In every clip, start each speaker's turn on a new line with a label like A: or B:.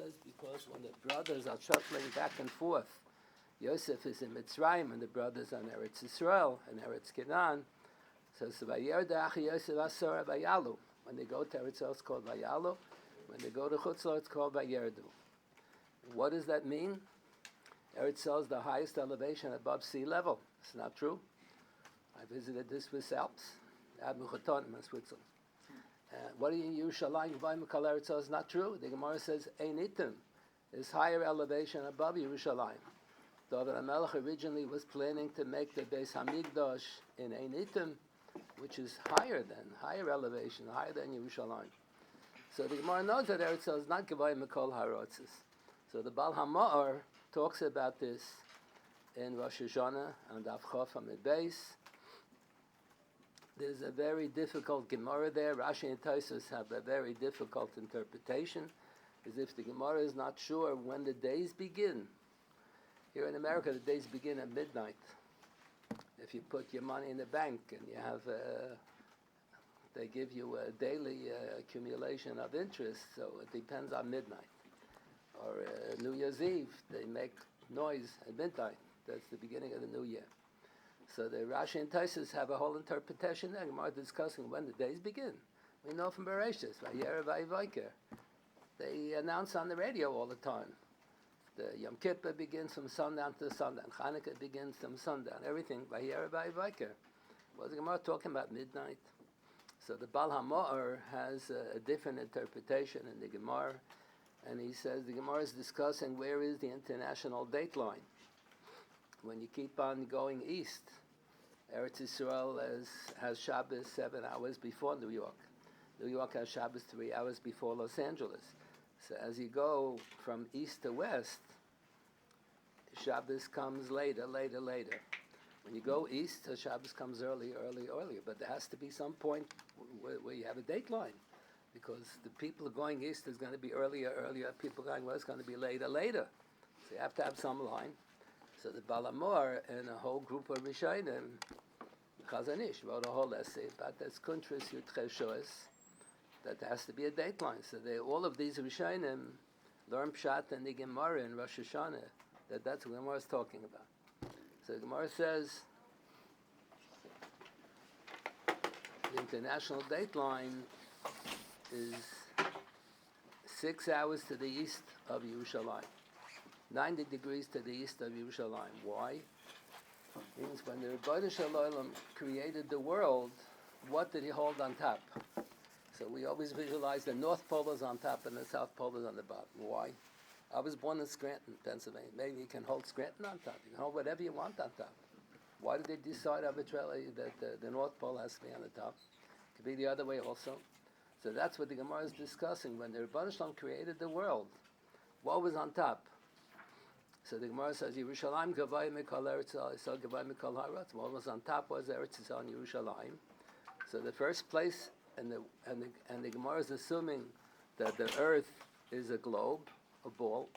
A: says because when the brothers are shuttling back and forth, Yosef is in Mitzrayim and the brothers are in Eretz Yisroel and Eretz Canaan. So Yosef Asora Vayalu. When they go to Eretz Yisroel, it's called Vayalu. When they go to Chutzlar, it's called Vayerdu. What does that mean? Eretz Yisrael is the highest elevation above sea level. It's not true. I visited the Swiss Alps, in Switzerland. What do you use? Yerushalayim Eretz Yisrael is not true. The Gemara says Einitim is higher elevation above Yerushalayim. David HaMelech originally was planning to make the Beis Hamikdash in Einitim, which is higher elevation, higher than Yerushalayim. So the Gemara knows that Eretz Yisrael is not Gevayim Mikol Harotzes. So the Baal HaMa'or talks about this in Rosh Hashanah and Daf Chof Amid Beis. There's a very difficult Gemara there. Rashi and Techias have a very difficult interpretation, as if the Gemara is not sure when the days begin. Here in America, the days begin at midnight. If you put your money in the bank and you have, they give you a daily accumulation of interest, so it depends on midnight. Or New Year's Eve, they make noise at midnight. That's the beginning of the new year. So the Rashi and Techias have a whole interpretation there. Gemara discussing when the days begin. We know from Bereshis, Vayer Vayivaker. They announce on the radio all the time. The Yom Kippur begins from sundown to sundown. Chanukah begins from sundown. Everything Vayer Vayivaker. Was the Gemara talking about midnight? So the Baal HaMa'or has a different interpretation in the Gemara, and he says the Gemara is discussing where is the international dateline. When you keep on going east, Eretz Yisrael has Shabbos 7 hours before New York. New York has Shabbos 3 hours before Los Angeles. So as you go from east to west, Shabbos comes later. When you go east, Shabbos comes earlier. But there has to be some point where you have a dateline, because the people going east is going to be earlier. People going west is going to be later. So you have to have some line. So the Baal HaMa'or and a whole group of Rishonim, Chazon Ish wrote a whole essay about this Kuntris Yud that there has to be a dateline. So all of these Rishonim learn Pshat and the Gemara in Rosh Hashanah, that's what Gemara is talking about. So the Gemara says the international dateline is 6 hours to the east of Yerushalayim. 90 degrees to the east of Yerushalayim. Why? It means when the Rebbeinu Shalom created the world, what did he hold on top? So we always visualize the North Pole is on top and the South Pole is on the bottom. Why? I was born in Scranton, Pennsylvania. Maybe you can hold Scranton on top. You can hold whatever you want on top. Why did they decide arbitrarily that the North Pole has to be on the top? It could be the other way also. So that's what the Gemara is discussing. When the Rebbeinu Shalom created the world, what was on top? So the Gemara says, Yerushalayim Gavai Mikol Eretz Yisrael Gavai Mikol Haretz. What was on top was Eretz Yisrael and Yerushalayim. So the first place, and the Gemara is assuming that the earth is a globe, a ball,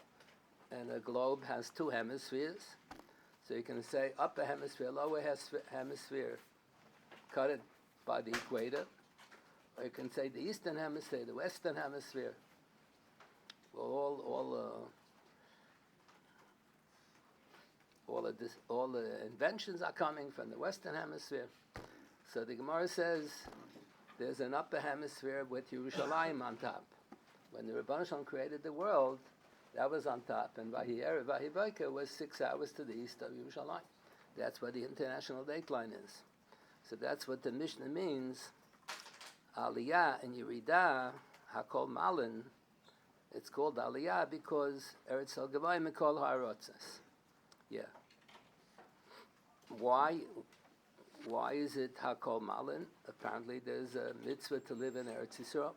A: and a globe has two hemispheres. So you can say upper hemisphere, lower hemisphere, cut it by the equator. Or you can say the eastern hemisphere, the western hemisphere. Well, all the inventions are coming from the western hemisphere. So the Gemara says there's an upper hemisphere with Yerushalayim on top. When the Rebbeinu Shalom created the world, that was on top, and Vahivaika was 6 hours to the east of Yerushalayim. That's what the international dateline is. So that's what the Mishnah means. Aliyah and Yerida, Hakol Malin. It's called Aliyah because Eretz Yisrael Gavai Mikol Harotzes. Yeah. Why is it Hakol Malin? Apparently there's a mitzvah to live in Eretz Yisrael.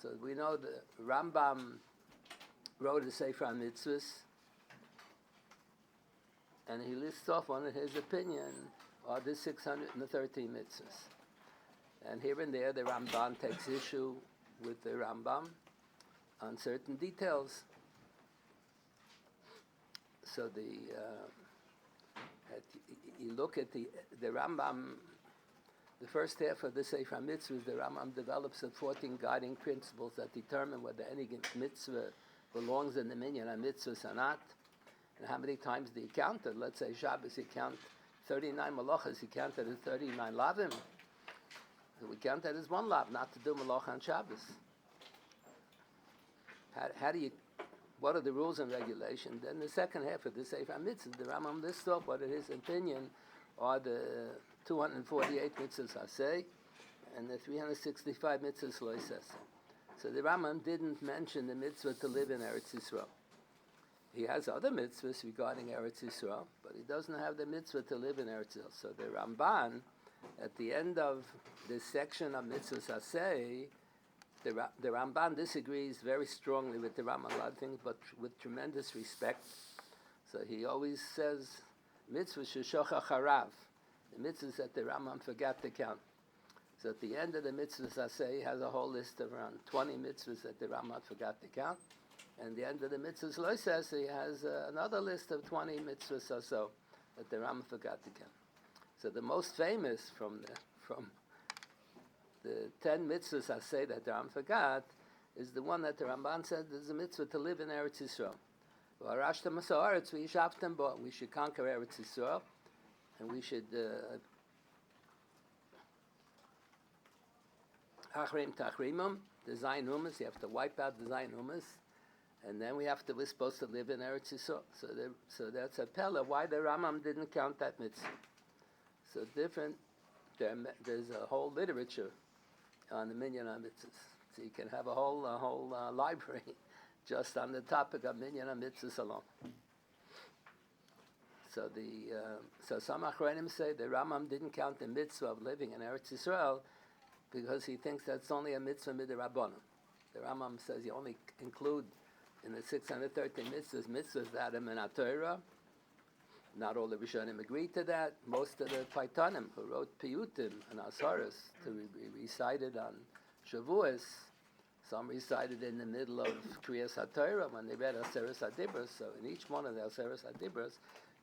A: So we know the Rambam wrote a Sefer on mitzvahs, and he lists off one of his opinion are the 613 mitzvahs. And here and there the Ramban takes issue with the Rambam on certain details. So you look at the Rambam, the first half of the Sefer Mitzvahs, the Rambam develops 14 guiding principles that determine whether any mitzvah belongs in the minyan mitzvahs or not, and how many times do you count it? Let's say Shabbos, you count 39 malachas, you count it as 39 lavim. So we count that as one lav, not to do malacha on Shabbos. How do you, what are the rules and regulations? Then the second half of the Sefer Mitzvah, the Rambam lists off what in his opinion are the 248 mitzvahs aseh and the 365 mitzvahs lo yisaseh. So the Rambam didn't mention the mitzvah to live in Eretz Yisrael. He has other mitzvahs regarding Eretz Yisrael, but he doesn't have the mitzvah to live in Eretz Yisrael. So the Ramban, at the end of this section of mitzvahs aseh, the Ramban disagrees very strongly with the Rambam a lot of things, but with tremendous respect. So he always says, mitzvah sheshochach harav, the mitzvahs that the Rambam forgot to count. So at the end of the mitzvahs aseh, he has a whole list of around 20 mitzvahs that the Rambam forgot to count. And at the end of the mitzvahs lo yisaseh, he has another list of 20 mitzvahs or so that the Rambam forgot to count. So the most famous from the 10 mitzvahs I say that the Rambam forgot is the one that the Ramban said is a mitzvah to live in Eretz Yisrael. We should conquer Eretz Yisrael, and we should Achrim Tachrimum, design humus. You have to wipe out design humus, and then we're supposed to live in Eretz Yisrael. So that's a pella. Why the Rambam didn't count that mitzvah? So different. There's a whole literature on the minyan mitzvahs. So you can have a whole library just on the topic of minyan mitzvahs alone. So so some achronim say the Rambam didn't count the mitzvah of living in Eretz Yisrael because he thinks that's only a mitzvah midrabanan. The Rambam says you only include in the 613 mitzvahs that are min HaTorah. Not all the Rishonim agreed to that. Most of the Paitanim who wrote Piyutim and Asaras to be recited on Shevuos, some recited in the middle of Kriyas HaTorah when they read Aseres HaDibros. So in each one of the Aseres HaDibros,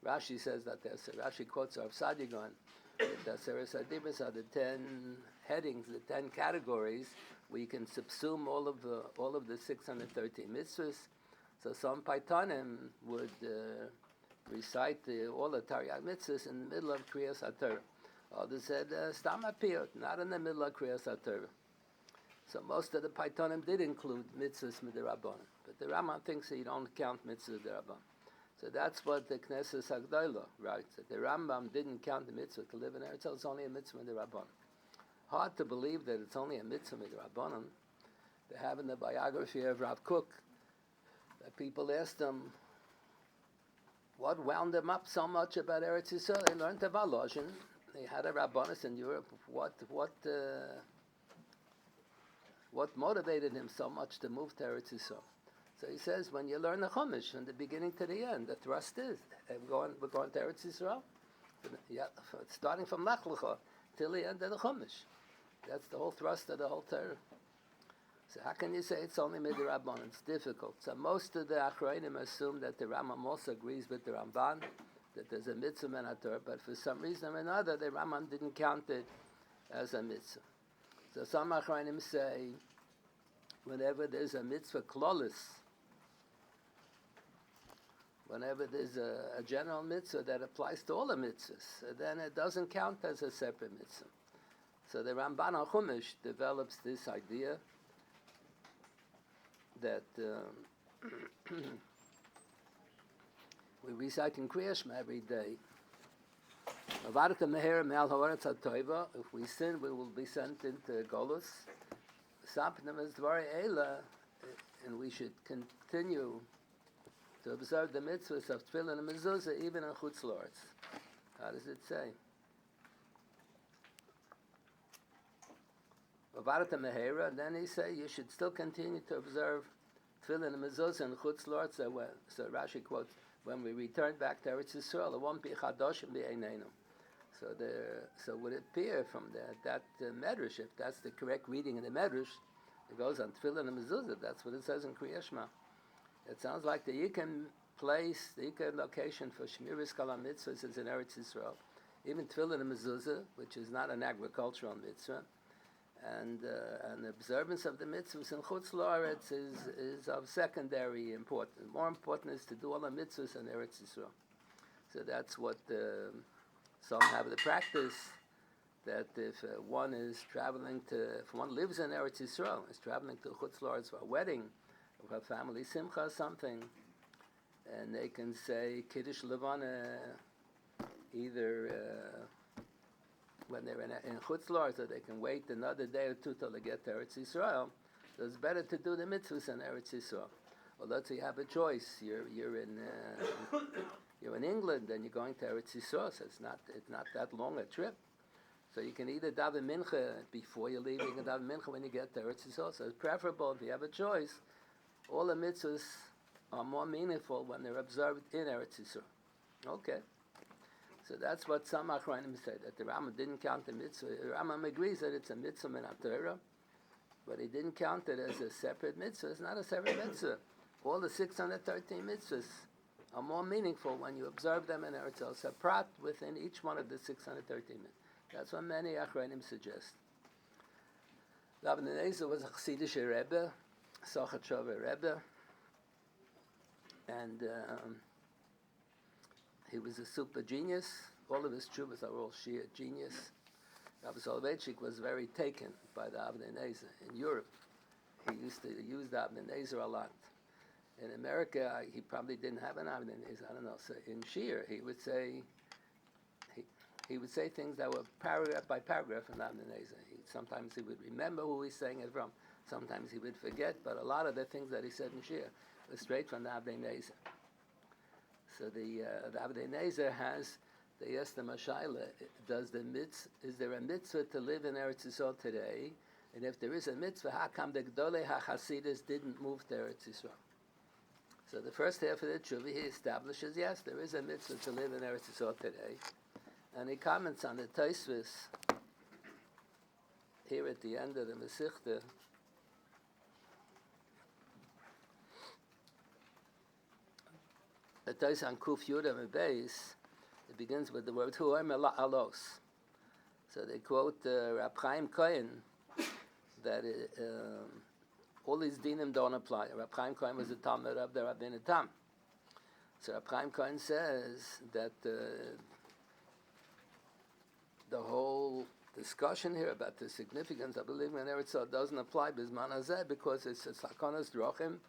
A: Rashi says that Rashi quotes Rav Sadigon that the Aseres HaDibros are the 10 headings, the 10 categories where you can subsume all of the 613 mitzvahs. So some Paitanim would recite all the Taryag mitzvahs in the middle of Kriyas HaTorah. Others said Stam HaPiyot, not in the middle of Kriyas HaTorah. So most of the Paitanim did include mitzvahs midrabanan, but the Rambam thinks that you don't count mitzvahs midrabanan. So that's what the Knesset Hagdolah writes, that the Rambam didn't count the mitzvah to live in Eretz, it's only a mitzvah midrabanan. Hard to believe that it's only a mitzvah midrabanan. They have in the biography of Rav Kook that people asked him, what wound them up so much about Eretz Yisrael? They learned about Loshin. They had a rabbanus in Europe. What motivated him so much to move to Eretz Yisrael? So he says, when you learn the Chumash from the beginning to the end, the thrust is we're going to Eretz Yisrael. Yeah, starting from Lech Lecha till the end of the Chumash. That's the whole thrust of the whole Torah. So how can you say it's only midrabanan? It's difficult. So most of the Achronim assume that the Rambam also agrees with the Ramban, that there's a mitzvah min HaTorah, but for some reason or another, the Rambam didn't count it as a mitzvah. So some Achronim say, whenever there's a mitzvah klolis, whenever there's a general mitzvah that applies to all the mitzvahs, then it doesn't count as a separate mitzvah. So the Ramban HaChumash develops this idea that we recite in Kriya Shema every day. If we sin, we will be sent into Golus. And we should continue to observe the mitzvahs of Tefillin and Mezuzah even in Chutz La'aretz. How does it say? Then he say you should still continue to observe Tefillin and Mezuzah and Chutz La'aretz. So Rashi quotes, when we return back to Eretz Yisrael, it won't be Chadoshim b'Einenu. So would it appear from that Medrash, if that's the correct reading of the Medrash, it goes on Tefillin and Mezuzah. That's what it says in Kriya Shema. It sounds like the Yikam place, the Yikam location for Shmiras Kol HaMitzvahs is in Eretz Yisrael. Even Tefillin and Mezuzah, which is not an agricultural mitzvah, And the observance of the mitzvahs in Chutz La'aretz is of secondary importance. More important is to do all the mitzvahs in Eretz Yisrael. So that's what some have the practice, that if one is traveling if one lives in Eretz Yisrael, is traveling to Chutz La'aretz for a wedding, or a family simcha or something, and they can say Kiddush Levana either when they're in Chutz La'aretz, so they can wait another day or two till they get to Eretz Yisrael. So it's better to do the mitzvahs in Eretz Yisrael. Or let's say you have a choice. You're in England and you're going to Eretz Yisrael, so it's not that long a trip. So you can either daven mincha before you leave, you can daven mincha when you get to Eretz Yisrael. So it's preferable if you have a choice. All the mitzvahs are more meaningful when they're observed in Eretz Yisrael. Okay. So that's what some Achronim say, that the Rambam didn't count the mitzvah. The Rambam agrees that it's a mitzvah min HaTorah, but he didn't count it as a separate mitzvah. It's not a separate mitzvah. All the 613 mitzvahs are more meaningful when you observe them in Eretz Yisrael, separate within each one of the 613 mitzvahs. That's what many Achronim suggest. Rabbi Nezer was a Chassidish Rebbe, Sochatchover Rebbe, and he was a super genius. All of his tshuvas are all Shiur genius. Rabbi Soloveitchik was very taken by the Avnei Nezer in Europe. He used to use the Avnei Nezer a lot. In America, he probably didn't have an Avnei Nezer. I don't know. So in Shiur, he would say things that were paragraph by paragraph in Avnei Nezer. Sometimes he would remember who he's saying it from. Sometimes he would forget. But a lot of the things that he said in Shiur were straight from the Avnei Nezer. So the Avnei Nezer has, they asked the Mashayla, is there a mitzvah to live in Eretz Yisrael today? And if there is a mitzvah, how come the Gdolei HaChasidus didn't move to Eretz Yisrael? So the first half of the tshuva, he establishes, yes, there is a mitzvah to live in Eretz Yisrael today. And he comments on the Techias here at the end of the Masechta. The Techias on Kuf Yudam and Beis, it begins with the word Huomer Alos. So they quote Rab Chaim Cohen that all these dinim don't apply. Rab Chaim Cohen was a Talmud of the Rabbeinu Tam. So Rab Chaim Cohen says that the whole discussion here about the significance of living in Eretz Yisrael doesn't apply Bizman Hazeh because it's Sakonas Drochim.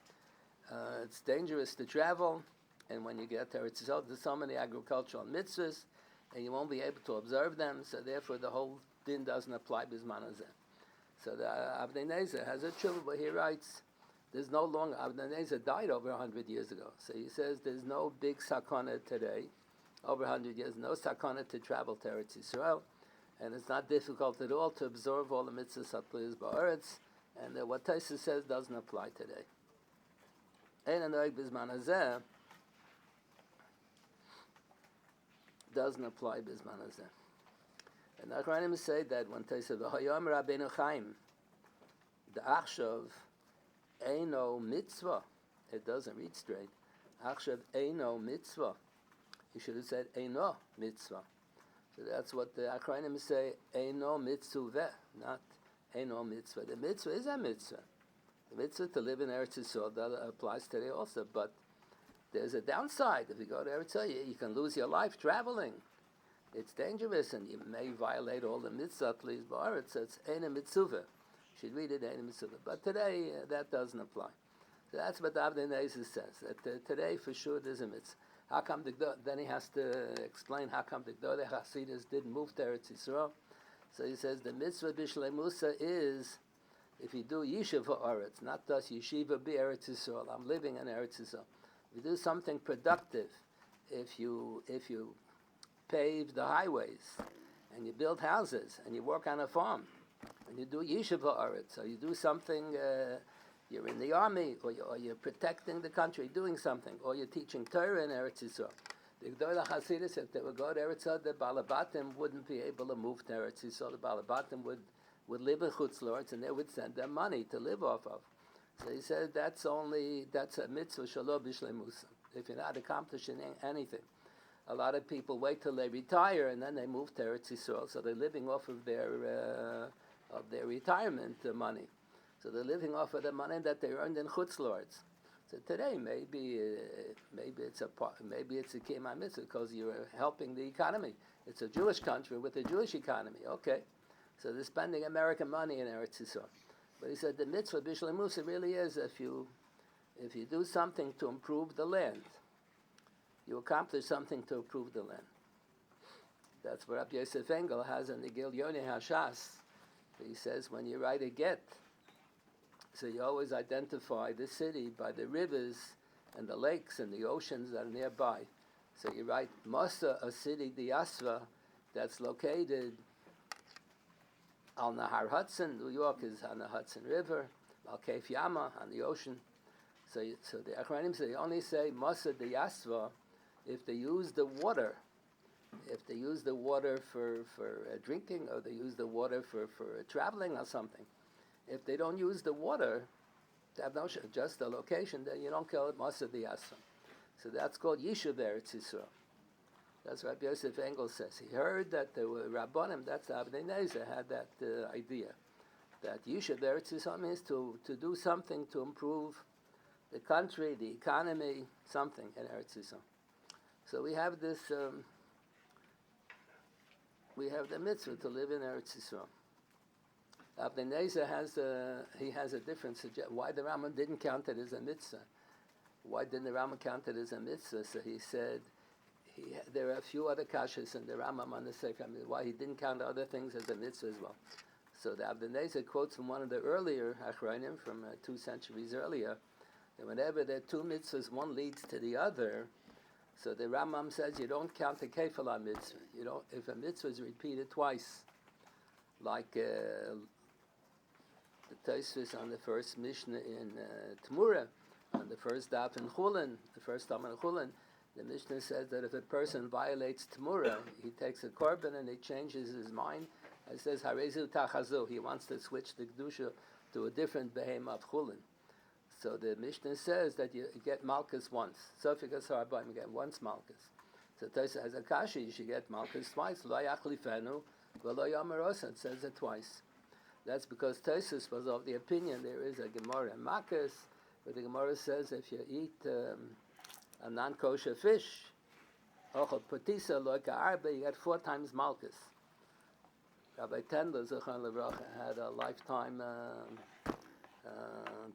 A: It's dangerous to travel. And when you get to Eretz Yisrael, there's so many agricultural mitzvahs, and you won't be able to observe them, so therefore the whole din doesn't apply Bizman Hazeh. So the Avnei Nezer has a tshuva, but he writes, there's no longer, Avnei Nezer died over 100 years ago, so he says there's no big sakana today, over 100 years, no sakana to travel to Eretz Yisrael, and it's not difficult at all to observe all the mitzvahs atlias ba'aretz, and what Techias says doesn't apply today. Ein anoeg Bizman Hazeh doesn't apply Bizman Hazeh. And the Achronim say that when they say V'hayom Rabbeinu Chaim, the Achshav Eino Mitzvah, it doesn't read straight. Achshav Eino Mitzvah. He should have said Eino Mitzvah. So that's what the Achronim say, Eino Mitzvah, not Eino Mitzvah. The mitzvah is a mitzvah. The mitzvah to live in Eretz Yisrael, that applies today also, but there's a downside. If you go to Eretz Yisrael, you can lose your life traveling. It's dangerous, and you may violate all the mitzvah, please, but it's Ein Mitzvah. You should read it, Ein Mitzvah. But today, that doesn't apply. So that's what the Avnei Nezer says, that today, for sure, there's a mitzvah. How come then he has to explain how come the Gdolei Hasidus didn't move to Eretz Yisrael. So he says the mitzvah b'shleimusa is, if you do Yeshiva Eretz, not thus Yeshiva be Eretz Yisrael, I'm living in Eretz Yisrael. If you do something productive, if you pave the highways, and you build houses, and you work on a farm, and you do Yeshiva Eretz, so you do something, you're in the army, or you're protecting the country, doing something, or you're teaching Torah in Eretz Yisrael. The Gdolei Hasidus, if they would go to Eretz Yisrael, the Balabatim wouldn't be able to move to Eretz Yisrael. The Balabatim would live in Chutz La'aretz, and they would send them money to live off of. So he said that's a mitzvah shelo b'shleimusa. If you're not accomplishing anything. A lot of people wait till they retire and then they move to Eretz Yisrael, so they're living off of their of their retirement money. So they're living off of the money that they earned in Chutz Lords. So today, maybe it's a Kiyum Mitzvah because you're helping the economy. It's a Jewish country with a Jewish economy. Okay, so they're spending American money in Eretz Yisrael. But he said the mitzvah b'shel Musa really is if you do something to improve the land, you accomplish something to improve the land. That's what Rabbi Yosef Engel has in the Gil Yoneh Hashas. He says when you write a get, so you always identify the city by the rivers and the lakes and the oceans that are nearby. So you write Masa, a city, the Asva, that's located on the Har Hudson. New York is on the Hudson River, Al Keif Yama, on the ocean. So the Achronim say, they only say Masa the Asva if they use the water. If they use the water for drinking, or they use the water for traveling or something. If they don't use the water, they have no just the location, then you don't call it Masa the Asva. So that's called Yishuv Eretz Yisrael. That's what Yosef Engel says. He heard that there were Rabbanim, that's Abnei Nezer, had that idea. That Yishuv Eretz Yisrael means to do something to improve the country, the economy, something in Eretz Yisrael. So we have this, we have the mitzvah to live in Eretz Yisrael. Abnei Nezer has a different suggestion. Why the Rambam didn't count it as a mitzvah? Why didn't the Rambam count it as a mitzvah? So he said there are a few other kashas in the Rambam on the Sefer. Why he didn't count other things as a mitzvah as well. So the Abnei Nezer quotes from one of the earlier Achronim from 2 centuries earlier that whenever there are two mitzvahs, one leads to the other. So the Rambam says you don't count the kefala mitzvah. You don't, if a mitzvah is repeated twice, like the Techias on the first Mishnah in Tmura, on the first daf in Chulin, the first time in Chulin, the Mishnah says that if a person violates Tmura, he takes a korban and he changes his mind. It says Harezu Tachazu. He wants to switch the kedusha to a different behemoth of Chulin. So the Mishnah says that you get malchus once. Sofikas Harabayim, you get once malchus. So Techias has a kasha, you should get malchus twice. Lo yachlifenu, v'lo yamarosa. It says it twice. That's because Techias was of the opinion there is a Gemara in Makkas, where the Gemara says if you eat a non-kosher fish, ochel patisa lo ka'arba, you get 4 times malchus. Rabbi Tendler, Zechon Levracha, had a lifetime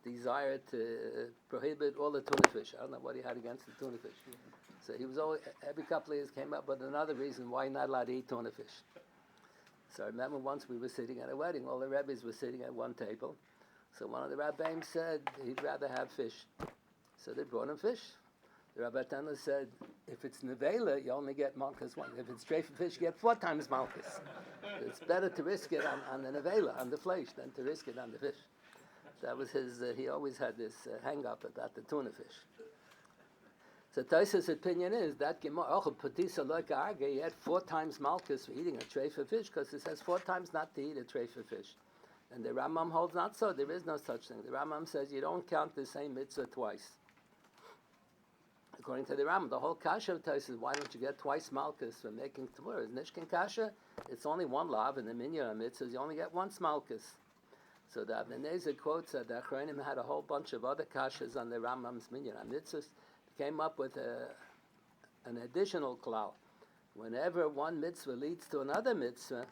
A: desire to prohibit all the tuna fish. I don't know what he had against the tuna fish. So he was always, every couple of years came up with another reason why you're not allowed to eat tuna fish. So I remember once we were sitting at a wedding, all the rabbis were sitting at one table. So one of the rabbis said he'd rather have fish. So they brought him fish. The Rabbi Tana said, if it's nevela, you only get malchus 1. If it's treifa fish, you get 4 times malchus. It's better to risk it on the nevela, on the flesh, than to risk it on the fish. That was his, he always had this hang-up about the tuna fish. So Techias' opinion is that Gemara, he had 4 times malchus for eating a treifa fish, because it says 4 times not to eat a treifa fish. And the Rambam holds not so. There is no such thing. The Rambam says you don't count the same mitzvah twice. According to the Rambam, the whole kasha of Techias is why don't you get twice malchus for making tamur? Is nishkin kasha? It's only one lav, and the minyan mitzvahs you only get once malchus. So the Abnei Nezer quotes that the Achronim had a whole bunch of other kashas on the Rambam's minyan mitzvahs. Came up with an additional klal. Whenever one mitzvah leads to another mitzvah,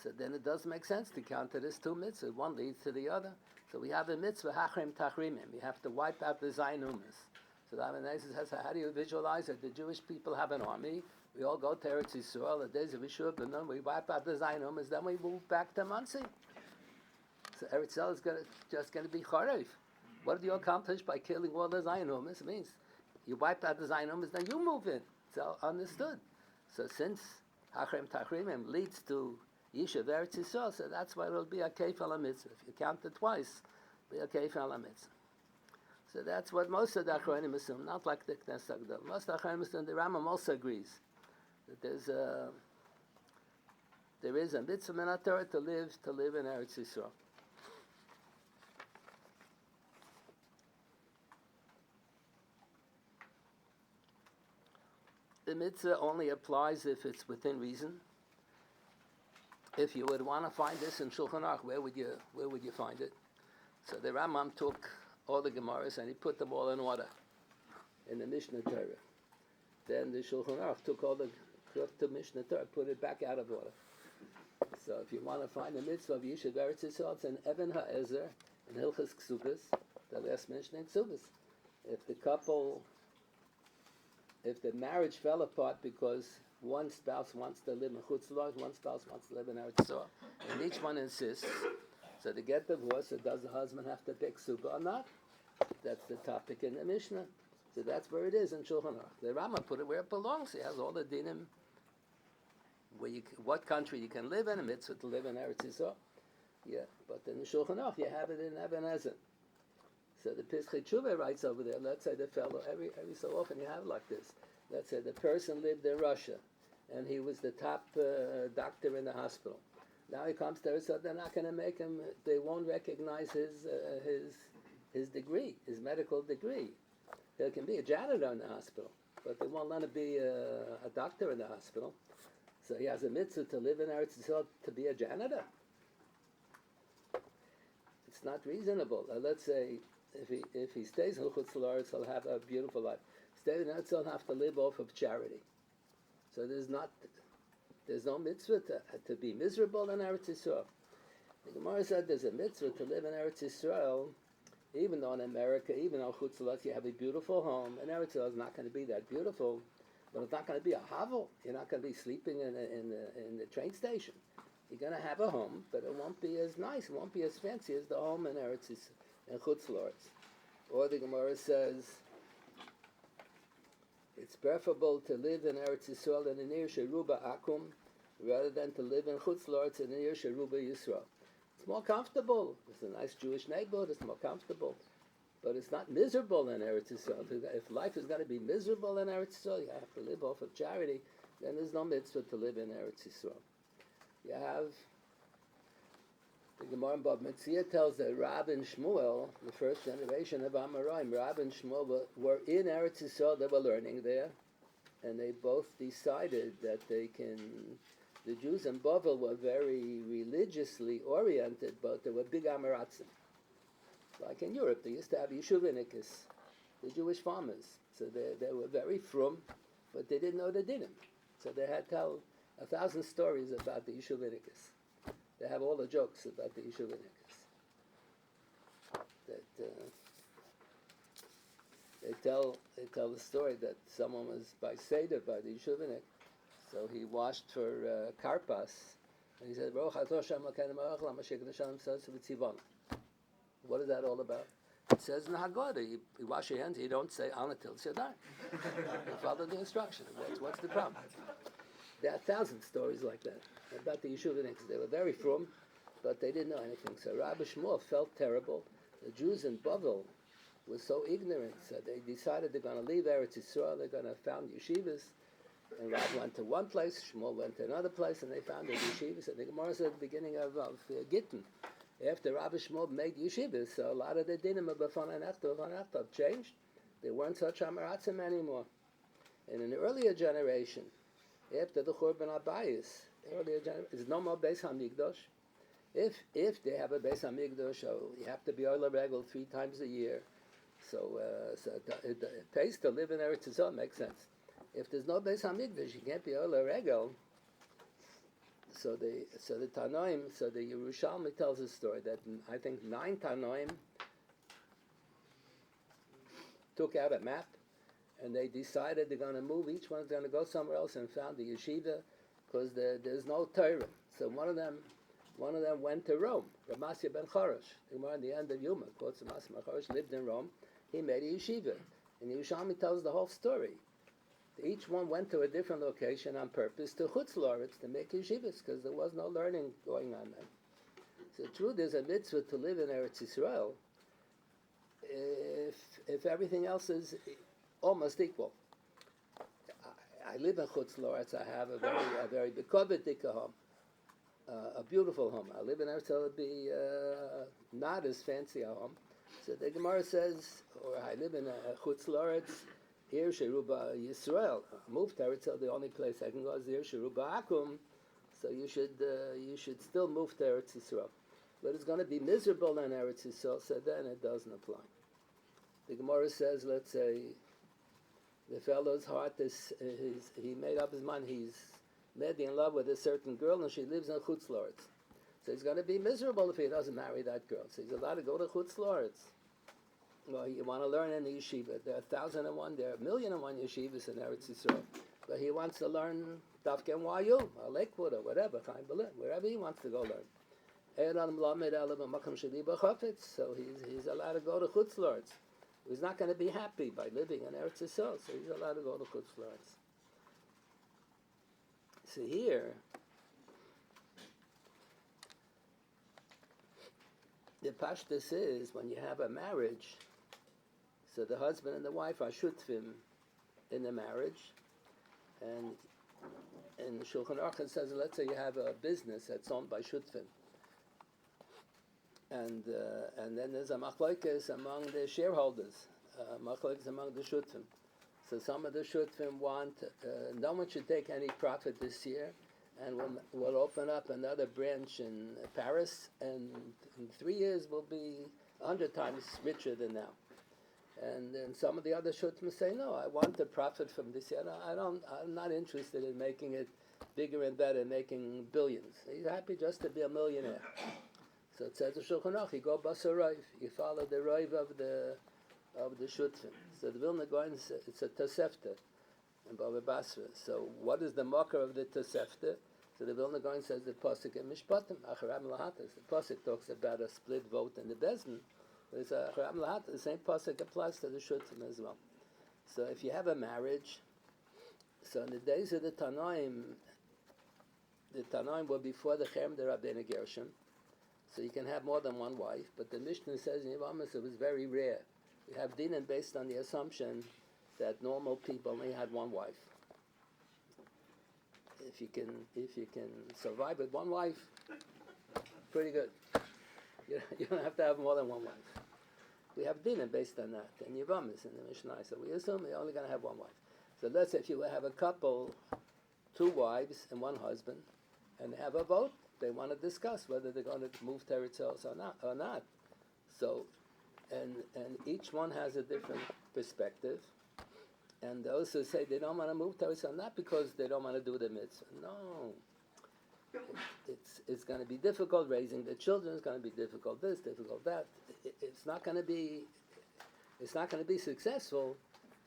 A: so then it doesn't make sense to count it as 2 mitzvahs. One leads to the other. So we have a mitzvah, hachrim tachrimim. We have to wipe out the zaynumas. So the Abnei Nezer says, how do you visualize it? The Jewish people have an army. We all go to Eretz Yisrael, the days of Yisroel, and then we wipe out the zaynumas, then we move back to Muncie. So Eretz Yisrael is just going to be charev. What do you accomplish by killing all the Zionumas? It means you wipe out the Zionumas, then you move in. So understood. So since Hachrem Tachrimim leads to Yishuv Eretz Yisrael, so that's why it will be a Keif Mitzvah. If you count it twice, it'll be a Keif Mitzvah. So that's what most of the Achronim assume, not like the Knesset Agdol. Most of the Achronim assume, the Rambam also agrees that there is a mitzvah min HaTorah to live in Eretz Yisrael. The mitzvah only applies if it's within reason. if you would want to find this in Shulchan Aruch, where would you find it? So the Rambam took all the Gemaras and he put them all in order in the Mishnah Torah. Then the Shulchan Aruch took the Mishnah Torah, put it back out of order. So if you want to find the mitzvah of Yishuv Eretz Yisrael, it's in Even HaEzer, in Hilchas Kesubos, the last Mishnah in Kesubos. If the marriage fell apart because one spouse wants to live in Chutz La'aretz, one spouse wants to live in Eretz Yisrael, and each one insists, so to get divorced, so does the husband have to pick Kesubah or not? That's the topic in the Mishnah. So that's where it is in Shulchan Aruch. The Rama put it where it belongs. He has all the dinim, what country you can live in, a mitzvah to live in Eretz Yisrael. Yeah, but in the Shulchan Aruch, you have it in Even HaEzer. So the Pischei Tshuva writes over there, let's say the fellow, every so often you have like this. Let's say the person lived in Russia, and he was the top doctor in the hospital. Now he comes to Eretz Yisrael, they're not going to make him, they won't recognize his degree, his medical degree. He can be a janitor in the hospital, but they won't let him be a doctor in the hospital. So he has a mitzvah to live in Eretz Yisrael to be a janitor. It's not reasonable. Let's say if he stays in Chutz La'aretz, he'll have a beautiful life. Stay in Eretz Yisrael, he'll have to live off of charity. So there's no mitzvah to be miserable in Eretz Yisrael. The Gemara said there's a mitzvah to live in Eretz Yisrael, even though in America, even though Chutz La'aretz, you have a beautiful home, and Eretz Yisrael is not going to be that beautiful, but it's not going to be a hovel. You're not going to be sleeping in the train station. You're going to have a home, but it won't be as nice, it won't be as fancy as the home in Eretz Yisrael, in Chutz La'aretz. Or the Gemara says, it's preferable to live in Eretz Yisrael in the near Sheruba Akum, rather than to live in Chutz La'aretz in the near Sheruba Yisrael. It's more comfortable. It's a nice Jewish neighborhood. It's more comfortable. But it's not miserable in Eretz Yisrael. If life is going to be miserable in Eretz Yisrael, you have to live off of charity, then there's no mitzvah to live in Eretz Yisrael. You have, the Gemara in Bava Metzia tells that Rab and Shmuel, the first generation of Amoraim, Rab and Shmuel were in Eretz Yisrael, they were learning there, and they both decided that they can. The Jews in Bavel were very religiously oriented, but they were big Amaratzim. Like in Europe, they used to have Yeshuvinikas, the Jewish farmers. So they were very frum, but they didn't know the dinim. So they had to tell 1,000 stories about the Yeshuvinikas. They have all the jokes about the Yeshuvinikas. They tell the story that someone was by Seder, by the Yeshuvinik. So he washed for karpas, and he said, what is that all about? It says in Haggadah, you wash your hands, you don't say Anatil Shadar. You follow the instruction. What's the problem? There are 1,000 stories like that about the Yeshuviniks. They were very frum, but they didn't know anything. So Rabbi Shmuel felt terrible. The Jews in Bavel were so ignorant, so they decided they're going to leave Eretz Yisrael, they're going to found yeshivas. And Rab went to one place, Shmuel went to another place, and they founded yeshivas. And the Gemara said at the beginning of Gittin, after Rabbi Shmuel made yeshivas, so a lot of the dinim of B'fan Echtav changed. They weren't such Amaratzim anymore. And in the earlier generation, after the Churban Abayis, there's no more Beis HaMikdash. If they have a Beis HaMikdash, so you have to be Ola Regel 3 times a year. So it pays to live in Eretz Yisrael, makes sense. If there's no Beis HaMikdash, you can't be Ola Regel. So the Tanoim, so the Yerushalmi tells a story that I think 9 Tanoim took out a map, and they decided they're going to move. Each one's going to go somewhere else and found the yeshiva, because there's no Torah. So one of them went to Rome. Ramasya ben Chorosh, the Gemara in the end of Yuma, quotes Ramasya ben Chorosh, lived in Rome. He made a yeshiva, and the Yerushalmi tells the whole story. Each one went to a different location on purpose to Chutz La'aretz to make yeshivas, because there was no learning going on then. So true, there's a mitzvah to live in Eretz Yisrael if everything else is almost equal. I live in Chutz La'aretz. I have a very bekovedik home, a beautiful home. I live in Eretz Yisrael, it'd be not as fancy a home. So the Gemara says, or I live in Chutz La'aretz, Ir Sheruba Yisroel. I moved to Eretz Yisrael, the only place I can go is Ir Sheruba Akum. So you should still move to Eretz Yisrael. But it's going to be miserable in Eretz Yisrael, so then it doesn't apply. The Gemara says, let's say, the fellow's heart he made up his mind, he's madly in love with a certain girl and she lives in Chutz La'aretz. So he's going to be miserable if he doesn't marry that girl. So he's allowed to go to Chutz La'aretz. Well, you want to learn in the yeshiva. There are 1,001, there are 1,000,001 yeshivas in Eretz Yisrael. But he wants to learn Dafka NYU, or Lakewood, or whatever, wherever he wants to go learn. So he's allowed to go to Chutz La'aretz. He's not going to be happy by living in Eretz Yisrael, so he's allowed to go to Chutz La'aretz. So here, the pashtus is when you have a marriage, so the husband and the wife are shutfim in the marriage, and Shulchan Aruch says, let's say you have a business that's owned by shutfim, and then there's a machlokes among the shareholders, machlokes among the shutfim. So some of the shutfim want no one should take any profit this year, and we'll open up another branch in Paris, and in 3 years we'll be 100 times richer than now. And then some of the other shutfim say, no, I want the profit from this year. I'm not interested in making it bigger and better, making billions. He's happy just to be a millionaire. So it says the Shulchan Aruch, you go basa roiv, you follow the roiv of the shutfim. So the Vilna Gaon, it's a tosefta in Bava Basra. So what is the marker of the tosefta? So the Vilna Gaon says the pasuk in Mishpatim, Acharam Lahatas. The pasuk talks about a split vote in the Bezdin. But it's Acharam Lahatas. The same pasuk applies to the shutfim as well. So if you have a marriage, so in the days of the Tanoim were before the Cherem de Rabbeinu Gershom. So you can have more than one wife, but the Mishnah says in Yevamis it was very rare. We have dinim based on the assumption that normal people only had one wife. If you can survive with one wife, pretty good. You don't have to have more than one wife. We have dinim based on that in Yevamis in the Mishnah. So we assume you're only going to have one wife. So let's say if you have a couple, 2 wives and 1 husband, and they have a vote. They want to discuss whether they're going to move to Eretz or not. So, and each one has a different perspective. And those who say they don't want to move to Eretz not because they don't want to do the mitzvah. No, it's going to be difficult raising the children. It's going to be difficult this, difficult that. It's not going to be successful.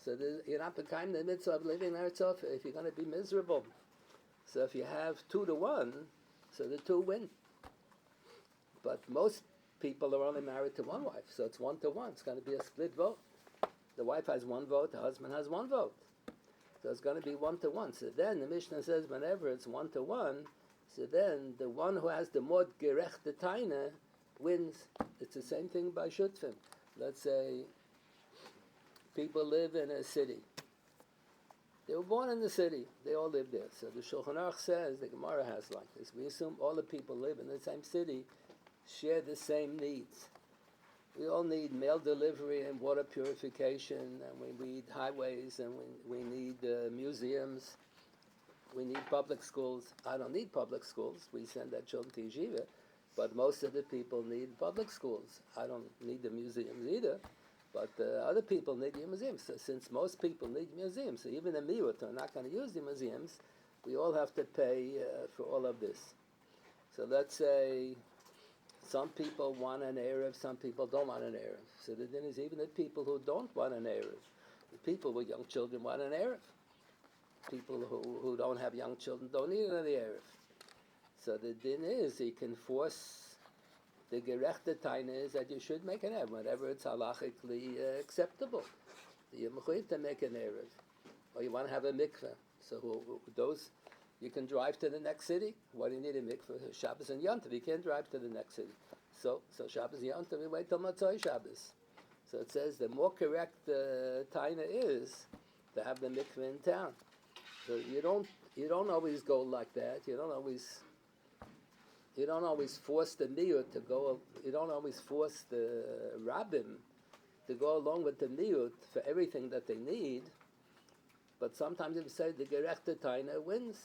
A: So you're not becoming the mitzvah of living in Eretz if you're going to be miserable. So if you have 2-1. So the 2 win. But most people are only married to 1 wife, so it's 1-1. It's going to be a split vote. The wife has 1 vote, the husband has 1 vote. So it's going to be 1-1. So then the Mishnah says whenever it's 1-1, so then the one who has the mod gerechte taina wins. It's the same thing by shutfim. Let's say people live in a city. They were born in the city. They all live there. So the Shulchan Aruch says, the Gemara has like this. We assume all the people live in the same city, share the same needs. We all need mail delivery and water purification, and we need highways, and we need museums. We need public schools. I don't need public schools. We send our children to Yeshiva, but most of the people need public schools. I don't need the museums either. But other people need the museums. So since most people need museums, so even the miut are not going to use the museums, we all have to pay for all of this. So let's say some people want an Erev, some people don't want an Erev. So the din is even the people who don't want an Erev. The people with young children want an Erev. People who don't have young children don't need an Erev. So the din is you can force. The gerechte taina is that you should make an Erev, whenever it's halachically acceptable. You're mechuyev to make an Erev. Or you want to have a mikveh. So those, you can drive to the next city. Why do you need a mikveh? Shabbos and Yom Tov, you can't drive to the next city. So Shabbos and Yom Tov, we wait till Matzoi Shabbos. So it says the more correct taina is to have the mikveh in town. So you don't always go like that. You don't always force the miut to go. You don't always force the rabbim to go along with the miut for everything that they need. But sometimes you say the gerechte taina wins.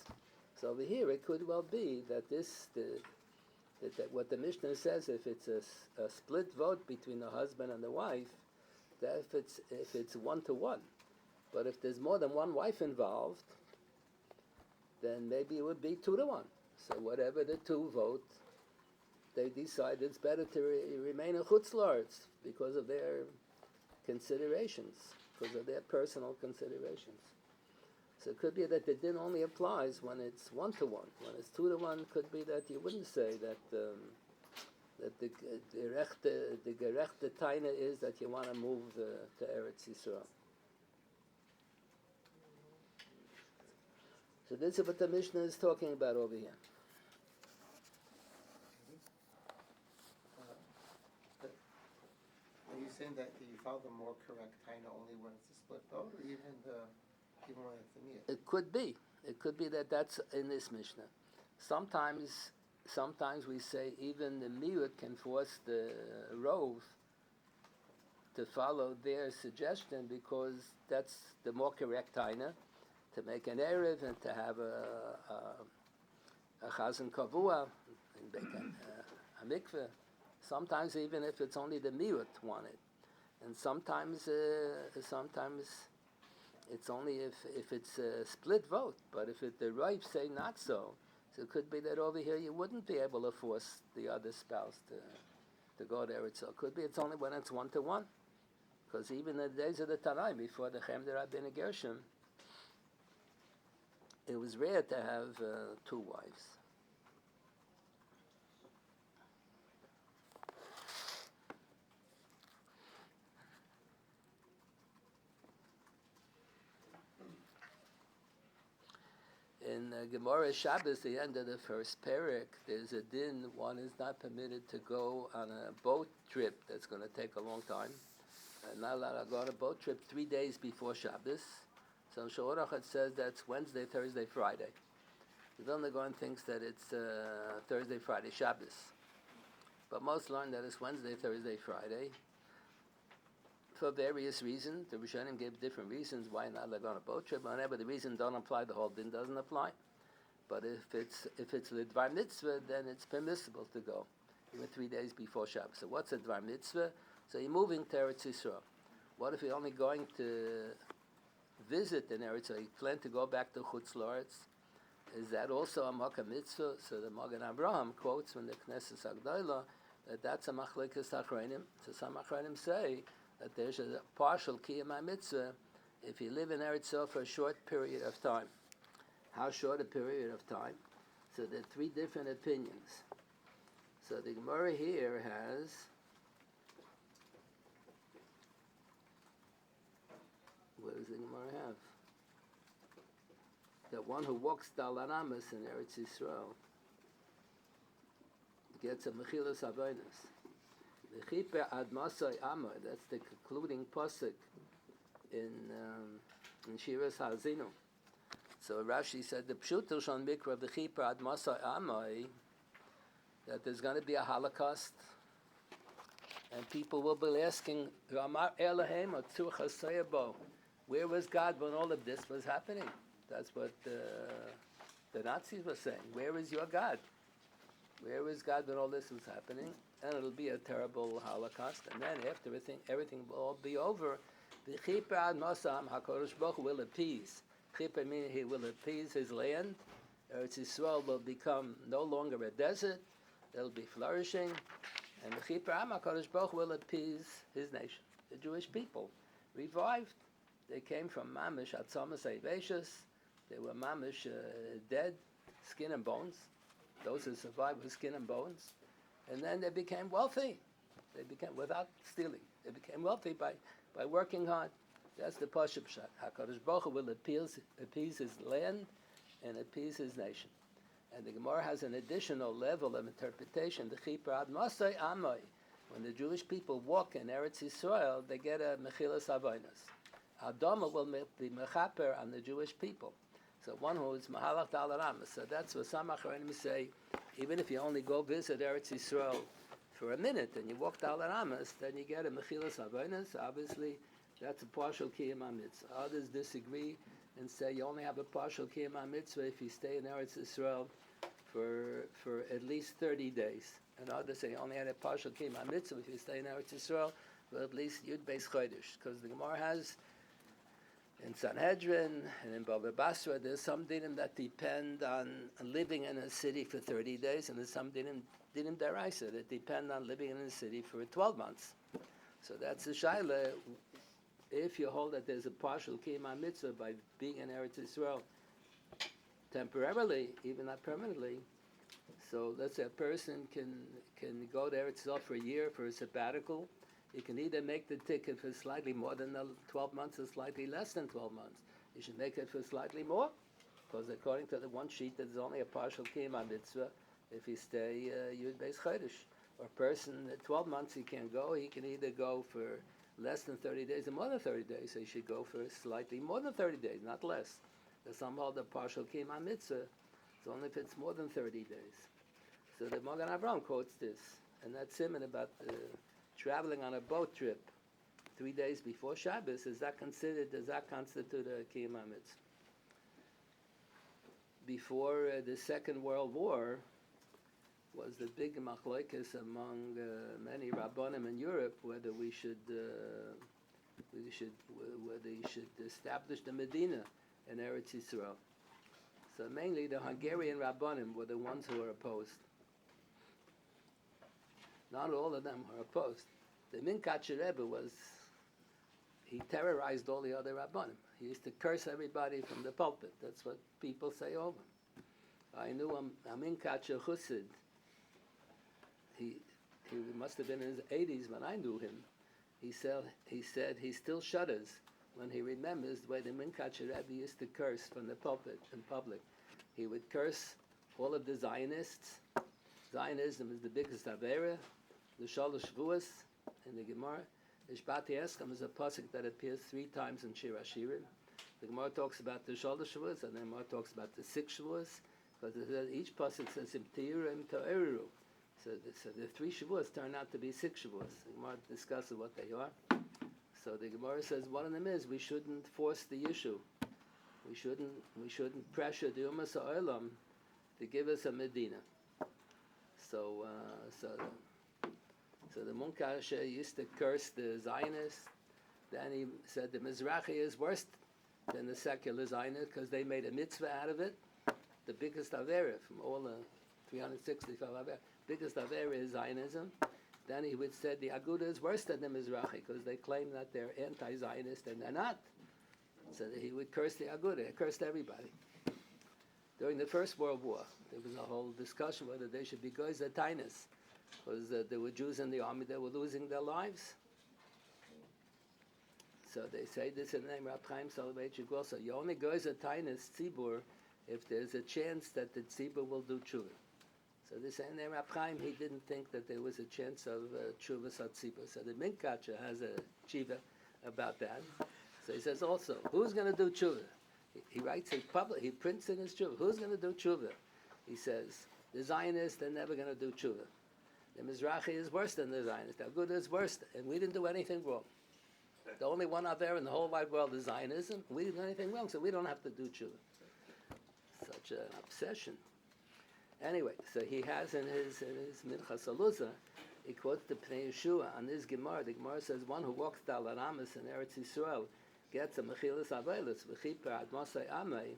A: So over here, it could well be that that what the Mishnah says, if it's a split vote between the husband and the wife, that if it's 1-to-1. But if there's more than one wife involved, then maybe it would be 2-to-1. So whatever the two vote, they decide it's better to remain in Chutz La'aretz because of their considerations, because of their personal considerations. So it could be that the din only applies when it's 1-to-1. When it's 2-to-1, could be that you wouldn't say that that the gerechte taina is that you want to move to Eretz Yisroel. So this is what the Mishnah is talking about over here.
B: Are you saying that you found the more correct taina only when it's a split vote, or even when it's a miyut?
A: It could be. It could be that that's in this Mishnah. Sometimes we say even the miyut can force the rov to follow their suggestion because that's the more correct taina, to make an erev and to have a chazan kavua and make a mikveh. Sometimes even if it's only the miyut want it, and sometimes it's only if it's a split vote. But if the Rav say not so, so it could be that over here you wouldn't be able to force the other spouse to go to Eretz. So it could be it's only when it's 1-to-1. Because even in the days of the Tanaim, before the Chem de Rabbeinu Gershom, it was rare to have two wives. In Gemara Shabbos, the end of the first parak, there's a din, one is not permitted to go on a boat trip that's going to take a long time. Not allowed to go on a boat trip 3 days before Shabbos. So Shalosh says that's Wednesday, Thursday, Friday. The Vilna Gaon thinks that it's Thursday, Friday, Shabbos. But most learn that it's Wednesday, Thursday, Friday. For various reasons. The Rishonim gave different reasons why not allowed to go on a boat trip. Whenever the reason don't apply, the whole din doesn't apply. But if it's Lidvar Mitzvah, then it's permissible to go even 3 days before Shabbos. So what's a Dvar Mitzvah? So you're moving to Eretz Yisroel. What if you're only going to visit in Eretz, so you plan to go back to Chutz La'aretz? Is that also a Makkah Mitzvah? So the Magen Abraham quotes from the Knesset Agdolah that that's a Machlekes Achronim. So some Achronim say that there's a partial Kiyam Mitzvah if you live in Eretz Yisrael for a short period of time. How short a period of time? So there are 3 different opinions. So the Gemara here has what does the Gemara have? That one who walks Dalaramas in Eretz Yisrael gets a Mechilas Avonos. The Chiper Ad Masai Amar, that's the concluding pasuk in Shiras Hazinu. So Rashi said the Pshuto Shon Mikra the Chiper Ad Masai Amar, that there's going to be a Holocaust, and people will be asking, Ramar Elohim Atzur Chasayabo, where was God when all of this was happening? That's what the Nazis were saying. Where is your God? Where is God when all this was happening? And it'll be a terrible Holocaust. And then after everything will all be over, the Chiper Ad Masam HaKadosh Baruch Hu will appease. Chiper meaning he will appease his land. Eretz Yisrael will become no longer a desert. It'll be flourishing. And the Chiper Am HaKadosh Baruch Hu will appease his nation. The Jewish people revived. They came from Mamish Atzamas Eiveshus. They were Mamish dead, skin and bones. Those who survived with skin and bones. And then they became wealthy. They became, without stealing, they became wealthy by working hard. That's the Pashup Shot. HaKadosh Baruch Hu will appease his land and appease his nation. And the Gemara has an additional level of interpretation. The Chiper Ad Masai Amai. When the Jewish people walk in Eretz Yisrael, they get a Mechilas Avonos. Adama will be mechaper on the Jewish people. So one who is Mahalach Dalaramas. So that's what some Achronim say, even if you only go visit Eretz Yisrael for a minute and you walk Dalaramas, then you get a Mechilas Avonos. Obviously, that's a partial Kiyam HaMitzvah. Others disagree and say you only have a partial Kiyam Mitzvah if you stay in Eretz Yisrael for at least 30 days. And others say you only had a partial Kiyam Mitzvah if you stay in Eretz Yisrael for at least Yud Beis Chodesh. Because the Gemara has in Sanhedrin and in Bava Basra, there's some dinim that depend on living in a city for 30 days, and there's some dinim deraisa that depend on living in a city for 12 months. So that's the shaila. If you hold that there's a partial Kiyam Mitzvah by being in Eretz Yisrael temporarily, even not permanently, so let's say a person can go to Eretz Yisrael for a year for a sabbatical. You can either make the ticket for slightly more than 12 months or slightly less than 12 months. You should make it for slightly more, because according to the one sheet, there's only a partial Kiyam Mitzvah if you stay Yud Beis Chodesh. Or a person, 12 months he can't go, he can either go for less than 30 days or more than 30 days, so he should go for slightly more than 30 days, not less. There's some hold the partial Kiyam Mitzvah, it's only if it's more than 30 days. So the Magen Avraham quotes this, and that's him in about traveling on a boat trip 3 days before Shabbos. Does that constitute a Kiyam Mitzvah? Before the Second World War was the big machlokes among many rabbanim in Europe whether you should establish the Medina in Eretz Yisrael. So mainly the Hungarian rabbanim were the ones who were opposed. Not all of them are opposed. The Minkacher Rebbe he terrorized all the other rabbanim. He used to curse everybody from the pulpit. That's what people say over him. I knew a Minkacher Chassid. He must have been in his 80s when I knew him. He said he still shudders when he remembers the way the Minkacher Rebbe used to curse from the pulpit in public. He would curse all of the Zionists. Zionism is the biggest avera. The Shalosh Shevuos in the Gemara. The Shbati Eskam is a pasuk that appears 3 times in Shir HaShirim. The Gemara talks about the Shalosh Shevuos, and the Gemara talks about the 6 Shevuos, because each pasuk says Im Teiru, Im To'eru. So the 3 Shevuos turn out to be 6 Shevuos. The Gemara discusses what they are. So the Gemara says one of them is we shouldn't force the issue. We shouldn't pressure the Ummah Ha'olam to give us a Medina. So the Munkasha used to curse the Zionists. Then he said the Mizrahi is worse than the secular Zionists because they made a mitzvah out of it. The biggest avera from all the 365 avera, biggest avera is Zionism. Then he would say the Aguda is worse than the Mizrahi because they claim that they're anti-Zionist and they're not. So he would curse the Aguda. He cursed everybody. During the First World War, there was a whole discussion whether they should be goys or tainas, because there were Jews in the army that were losing their lives. So they say this in the name of Rab Chaim Soloveitchik also. You only goes or tainas tzibur if there's a chance that the tzibur will do tshuva. So this in the name of Rab Chaim, he didn't think that there was a chance of tshuva sa tzibur. So the Minkacher has a tshiva about that. So he says also, who's going to do tshuva? He writes in public, he prints in his tshuva. Who's going to do tshuva? He says, the Zionists, they're never going to do tshuva. The Mizrahi is worse than the Zionists. The Aguda is worse, and we didn't do anything wrong. The only one out there in the whole wide world is Zionism. We didn't do anything wrong, so we don't have to do tshuva. Such an obsession. Anyway, so he has in his Mincha Saluza, he quotes the Pnei Yeshua on this Gemara. The Gemara says, one who walks Dal Aramis in Eretz Yisrael gets a Mechilas Avelis, V'chiper Ad Mosai Amei.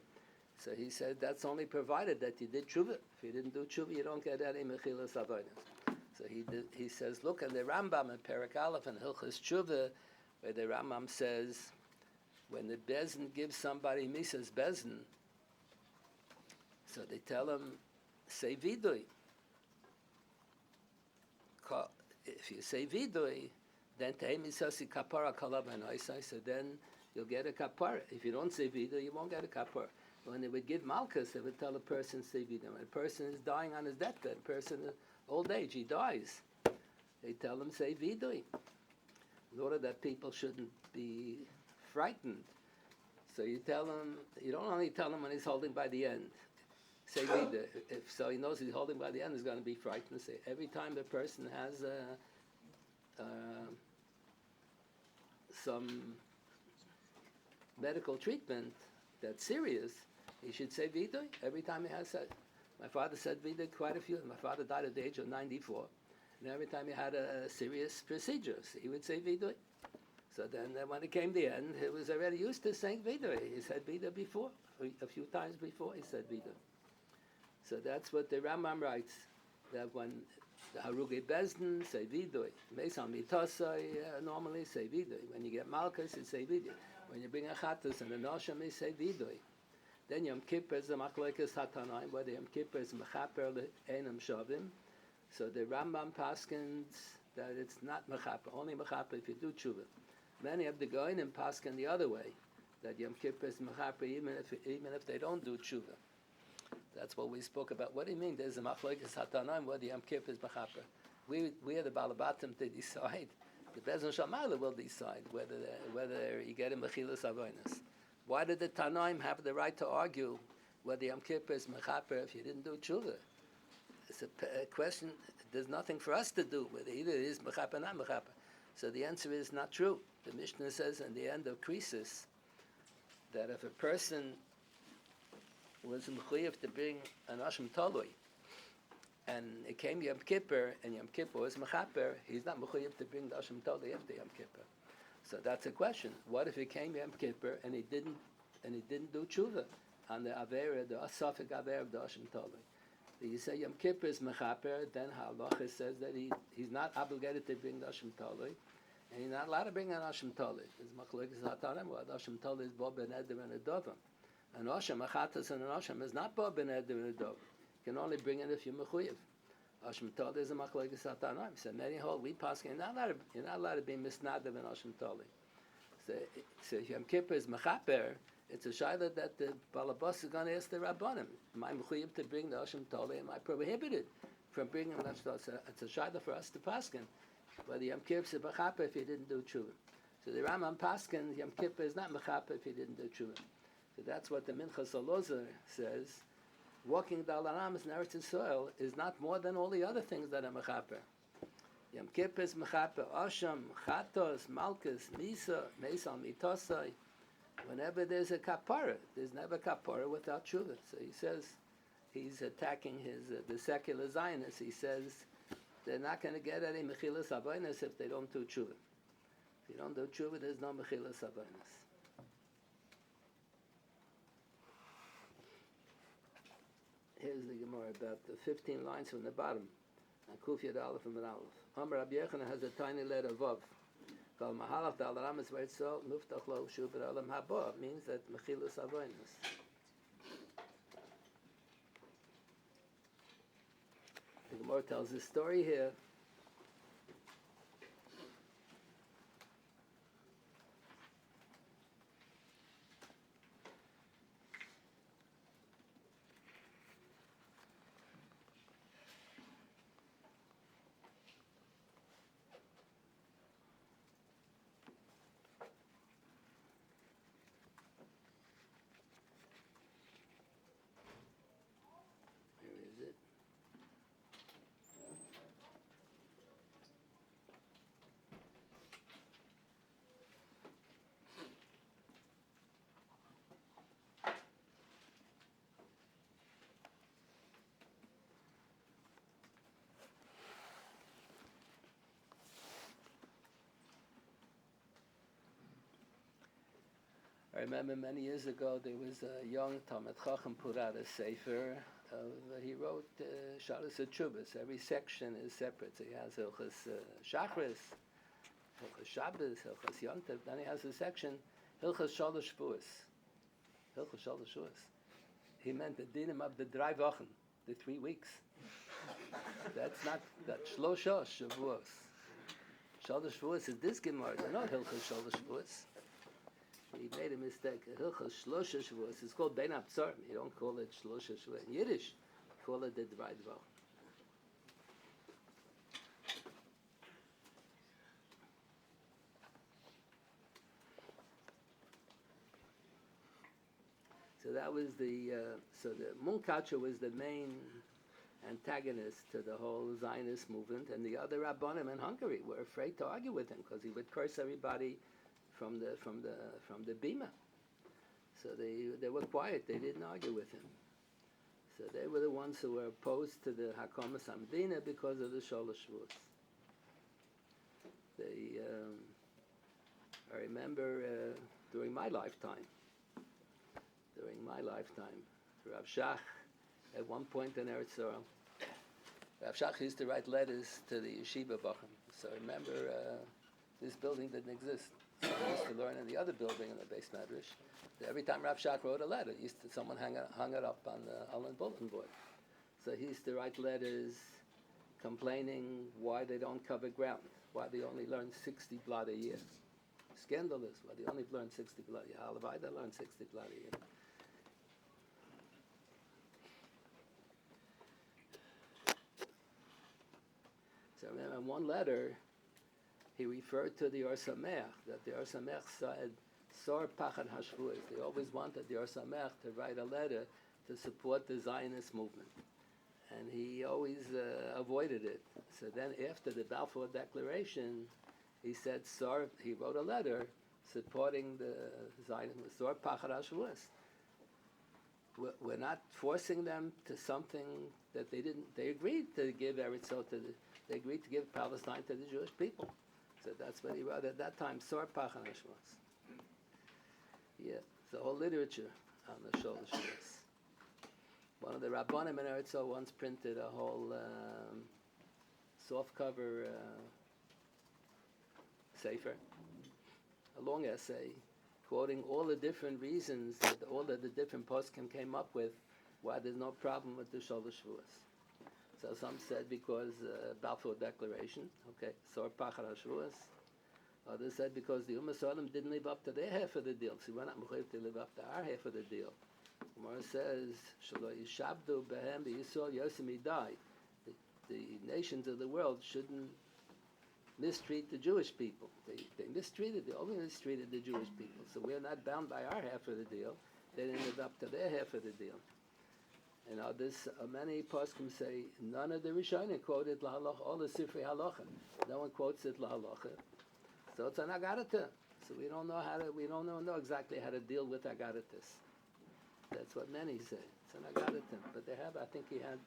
A: So he said that's only provided that you did tshuva. If you didn't do tshuva, you don't get any Mechilas Avelis. So he says, look, in the Rambam in Perek Aleph and Hilchos Tshuva, where the Rambam says, when the Bezin gives somebody Misas Bezin, so they tell him, say Vidui. If you say Vidui, then Tehei Misasi Kapara Kalav Hanoisai, so then you'll get a kapara. If you don't say Vidui, you won't get a kapara. When they would give Malchus, they would tell a person, say Vidui. When a person is dying on his deathbed, a person old age, he dies. They tell him, say Vidui. In order that people shouldn't be frightened. So you tell him, you don't only tell him when he's holding by the end. Say Vidui. If so he knows he's holding by the end, he's going to be frightened. Say, every time the person has some medical treatment, that's serious, he should say Vidui every time he has said. My father said Vidui quite a few. My father died at the age of 94. And every time he had a serious procedure, so he would say Vidui. So then when it came the end, he was already used to saying Vidui. He said Vidui before. A few times before he said Vidui. So that's what the Rambam writes, that when the Harugi Bezdin say Vidui, Meisal Mitosai normally say Vidui. When you get Malchus, you say Vidui. When you bring a Chatas and a Nosham, you say Vidui. Then Yom Kippur is the Machlekes Hatanaim, whether Yom Kippur is Mechaper Einam Shavim. So the Rambam paskins that it's not Mechaper, only Mechaper if you do Tshuva. Many of the Goinim paskin the other way, that Yom Kippur is Mechaper even if they don't do Tshuva. That's what we spoke about. What do you mean? There's a Machlekes Hatanaim whether Yom Kippur is Mechaper. We are the Balabatim to decide. The Bezin Shamala will decide whether you get a Mechilas Avonis. Why did the Tanaim have the right to argue whether Yom Kippur is Mechaper if you didn't do Tshuva? It's a question. There's nothing for us to do with it. Either it is Mechaper or not Mechaper. So the answer is not true. The Mishnah says in the end of Krisis that if a person was mechuyev to bring an Asham Talui, and it came Yom Kippur, and Yom Kippur was Mechaper, he's not mechuyev to bring the Asham Talui after Yom Kippur. So that's a question. What if it came Yom Kippur and he didn't do tshuva on the Avera, the Asafik Avera of the Asham Talui? You say Yom Kippur is Mechaper, then Halacha says that he's not obligated to bring the Asham Talui, and he's not allowed to bring an Asham Talui. There's Machlekes Hatanim, what Asham Talui is Bo Ben Eder and a Dovam. An Asham, a Chatas and an Asham is not Bo Ben Eder and a Dovam. You can only bring it if you're Mechuyev. Asham Talui is a Machlekes Hatanim. So many hold, we pass, you're not allowed to be Misnadav and Asham Talui. So Yom Kippur is Mechaper, it's a shayla that the Balabas is going to ask the Rabbanim, am I mechuyev to bring the Asham Talui? Am I prohibited from bringing the Asham Talui? It's a shayla for us to paskin. Whether Yom Kippur is mechaper if you didn't do tshuva. So the Rambam paskin, Yom Kippur is not mechaper if you didn't do tshuva. So that's what the Minchas Alozer says. Walking Dal Aramis in Eretz Yisroel is not more than all the other things that are mechaper. Yom Kippur is mechaper, Asham, Chatos, Malchus, Misa, Meisal, Mitosai. Whenever there's a kapara, there's never kapara without tshuva. So he says, he's attacking the secular Zionists. He says they're not going to get any mechilas avonos if they don't do tshuva. If you don't do tshuva, there's no mechilas avonos. Here's the Gemara about the 15 lines from the bottom. Kuf Yad Aleph and Aleph. Amar Rabbi Yochanan has a tiny letter Vav. Kol Mahalach Dal Ramas Vayitzo Muftach Lo Shu B'Olam Haba means that mechilas avonos. The Gemara tells this story here. I remember many years ago there was a young Talmid Chacham put out a sefer. He wrote Shalosh Tshuvos. Every section is separate. So he has Hilchos Shachris, Hilchos Shabbos, Hilchos Yom Tov. Then he has a section Hilchos Shalosh Shevuos. Hilchos Shalosh Shevuos. He meant the dinim of the 3 Wochen, the 3 weeks. That's not that Shlosha Shevuos. Shalosh Shevuos is this Gemara. They're not Hilchos Shalosh Shevuos. He made a mistake. Hilchos Shlosha Shevuos. It's called Bein Absarim. You don't call it Shlosha Shevuos. In Yiddish, you call it the 3 Wochen. So that was so the Munkacher was the main antagonist to the whole Zionist movement, and the other Rabbanim in Hungary were afraid to argue with him because he would curse everybody from the bima. So they were quiet. They didn't argue with him. So they were the ones who were opposed to the Hakamas Hamdina because of the Shalosh Shevuos. I remember during my lifetime, Rav Shach, at one point in Eretz, Rav Shach used to write letters to the Yeshiva Bachim. So I remember this building didn't exist. So I used to learn in the other building in the base Medrash. Every time Rav Shach wrote a letter, someone hung it up on the bulletin board. So he used to write letters complaining why they don't cover ground, why they only learn 60 blot a year. Scandalous, why they only learn 60 blot a year. Why they learn 60 blot a year? So I remember in one letter, he referred to the Or Sameach, that the Or Sameach said, Sor Pachad HaShevuos. They always wanted the Or Sameach to write a letter to support the Zionist movement. And he always avoided it. So then after the Balfour Declaration, he said, he wrote a letter supporting the Zionist movement, Sor Pachad HaShevuos. We're not forcing them to something that they didn't, they agreed to give Eretz they agreed to give Palestine to the Jewish people. So that's what he wrote at that time, Sor Pachad HaShevuos. Yeah, the whole literature on the Shalosh Shevuos. One of the Rabbanim in Eretz once printed a whole softcover sefer, a long essay, quoting all the different reasons that all of the different poskim came up with why there's no problem with the Shalosh Shevuos. So some said because Balfour Declaration, okay, Sor Pachad HaShevuos. Others said because the Ummah Sodom didn't live up to their half of the deal, so we're not mechuyev to live up to our half of the deal. Gemara says, Shalo Yishabdu Behem Yisroel Yosem Idai. The nations of the world shouldn't mistreat the Jewish people. They only mistreated the Jewish people. So we're not bound by our half of the deal. They didn't live up to their half of the deal. And others, many poskim say, none of the Rishonim quoted Lahalocha, all the Sifrei Halacha. No one quotes it Lahalocha. So it's an Agarata. So we don't know exactly how to deal with Agaratas. That's what many say. It's an Agarata. But they have, I think he had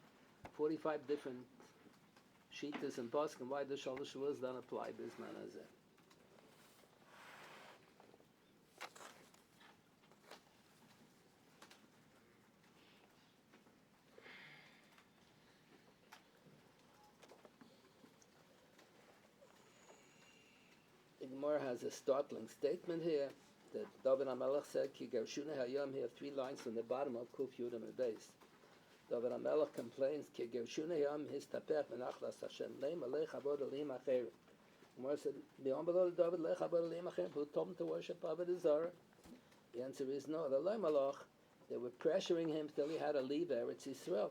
A: 45 different Shitas and poskim why the Shalosh Shevuos don't apply Bisman Hazeh. The Gemara has a startling statement here that David HaMelech said, Ki Gershuna Hayom, here 3 lines from the bottom of Kuf Yudam and Beis. David HaMelech complains, Ki Gershuna Hayom, his tapech menachlas Hashem, leim alech abod alim acherim. Gemara said, beyond below David, lech abod alim acherim, who told him to worship Avodah Zarah? The answer is no, the leim alach, they were pressuring him till he had to leave Eretz Yisrael.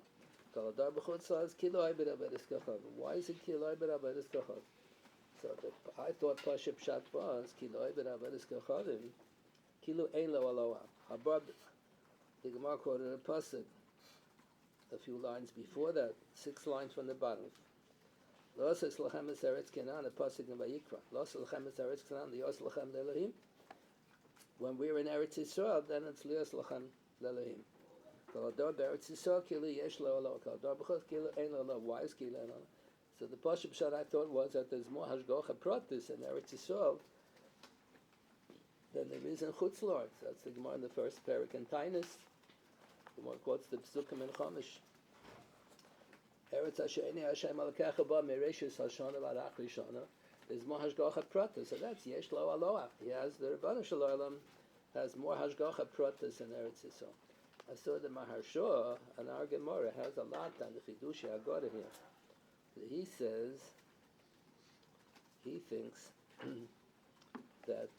A: Kol adar b'chutz la'az ki lo oibed avodas kachav. Why is it ki lo oibed avodas kachav? So I thought Pashup Pshat was Kilo Oibed Avodas Kachavim, Kilo Ein Lo Aloha. Above the Gemara quoted a pasuk a few lines before that, 6 lines from the bottom. Lo Asas Lachem Es Eretz Kenan, a pasuk in Vayikra. Lo Asas Lachem Es Eretz Kenan, Lios Lachem Le'Elohim. When we're in Eretz Yisrael, then it's Lios Lachem Le'Elohim. Kol Ador Be'Eretz Yisrael, Kilo Yesh Lo Aloha. Kol Ador B'chutz, Kilo Ein Lo Aloha. Why is Kilo Ein Lo Aloha? So the Pashup Pshat I thought was that there's more Hashgacha Pratis in Eretz Yisrael than there is in Chutz La'aretz. That's the Gemara in the first parak in Tainus. The Gemara quotes the Psukim in Chumash. Eretz Hashe'eni Hashem Alakecha Ba Mereshus Hashana V'Arach Rishana. There's more Hashgacha Pratis, so that's Yesh Lo Aloha. He has the Rebbeinu Shalom has more Hashgacha Pratis in Eretz Yisrael. I saw the Maharsha and our Gemara has a lot on the Chidushi Agoda here. He says, he thinks that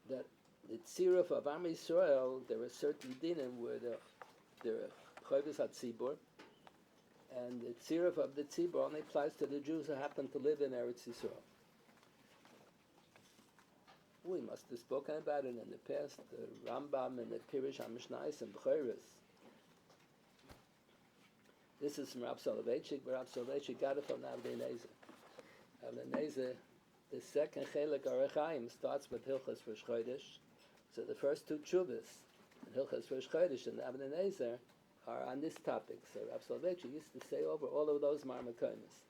A: that the tziruf of Am Yisrael, there are certain dinim where there are chayvus hatzibur, and the tziruf of the tzibur only applies to the Jews who happen to live in Eretz Yisrael. We must have spoken about it in the past, the Rambam and the Pirush HaMishnayos and B'chayros. This is from Rav Soloveitchik, but Rav Soloveitchik got it from Avnei Nezer. Avnei Nezer The second Chelik Arachaim starts with Hilchas Rosh Chodesh. So the first two Tshuvas, Hilchas Rosh Chodesh and Abed Nezer, are on this topic. So Rav Soloveitchik used to say over all of those Marmakonis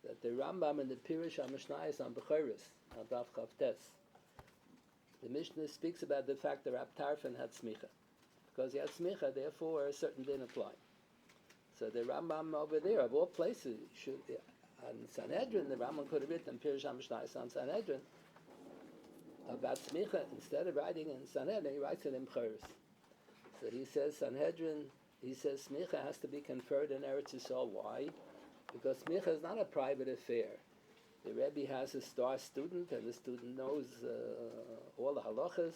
A: that the Rambam and the Pirush HaMishnayos on Bechoros, on Daf Chavtes, the Mishnah speaks about the fact that Rab Tarfon had smicha. Because he had smicha, therefore a certain din apply. So the Rambam over there, of all places, should, on Sanhedrin, the Rambam could have written Pirush HaMishnayos on Sanhedrin about smicha. Instead of writing in Sanhedrin, he writes it in Bechoros. So he says Sanhedrin, he says smicha has to be conferred in Eretz Yisrael. Why? Because smicha is not a private affair. The Rebbe has a star student, and the student knows all the halachas,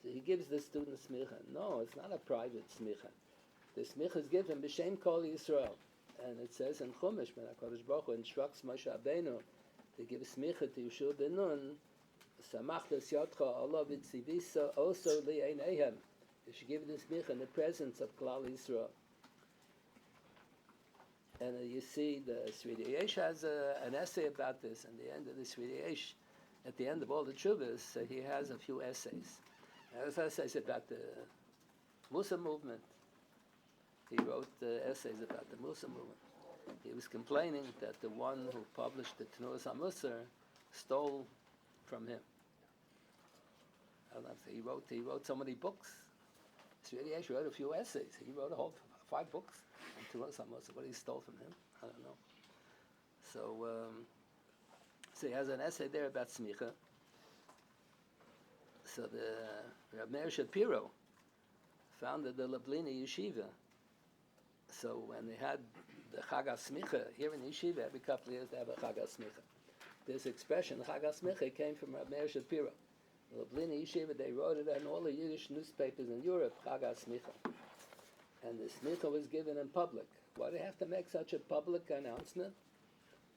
A: so he gives the student smicha. No, it's not a private smicha. The smicha is given b'shem kol Yisrael, and it says in Chumash, when HaKadosh Baruch Hu instructs Moshe Rabbeinu to give smicha to Yeshua ben Nun, samachtas yotcha Allah v'tzivisa also li'eineihem. You should give this smicha in the presence of Klal Yisrael. And you see the Sridei Yesh has an essay about this, and the end of the Sridei Yesh, at the end of all the Tshuvas, he has a few essays. There's essays about the Musa movement. He wrote essays about the Musa movement. He was complaining that the one who published the Tenuas HaMusar stole from him. I don't know, he wrote so many books. Sridei Yesh wrote a few essays. He wrote a whole 5 books. To us, what he stole from him, I don't know. So he has an essay there about smicha. So the Reb Meir Shapiro founded the Lublina Yeshiva. So when they had the Chag HaSmicha here in Yeshiva, every couple of years they have a Chag HaSmicha. This expression, Chag HaSmicha, came from Reb Meir Shapiro. The Lublina Yeshiva, they wrote it in all the Yiddish newspapers in Europe, Chag HaSmicha. And the smicha was given in public. Why do you have to make such a public announcement?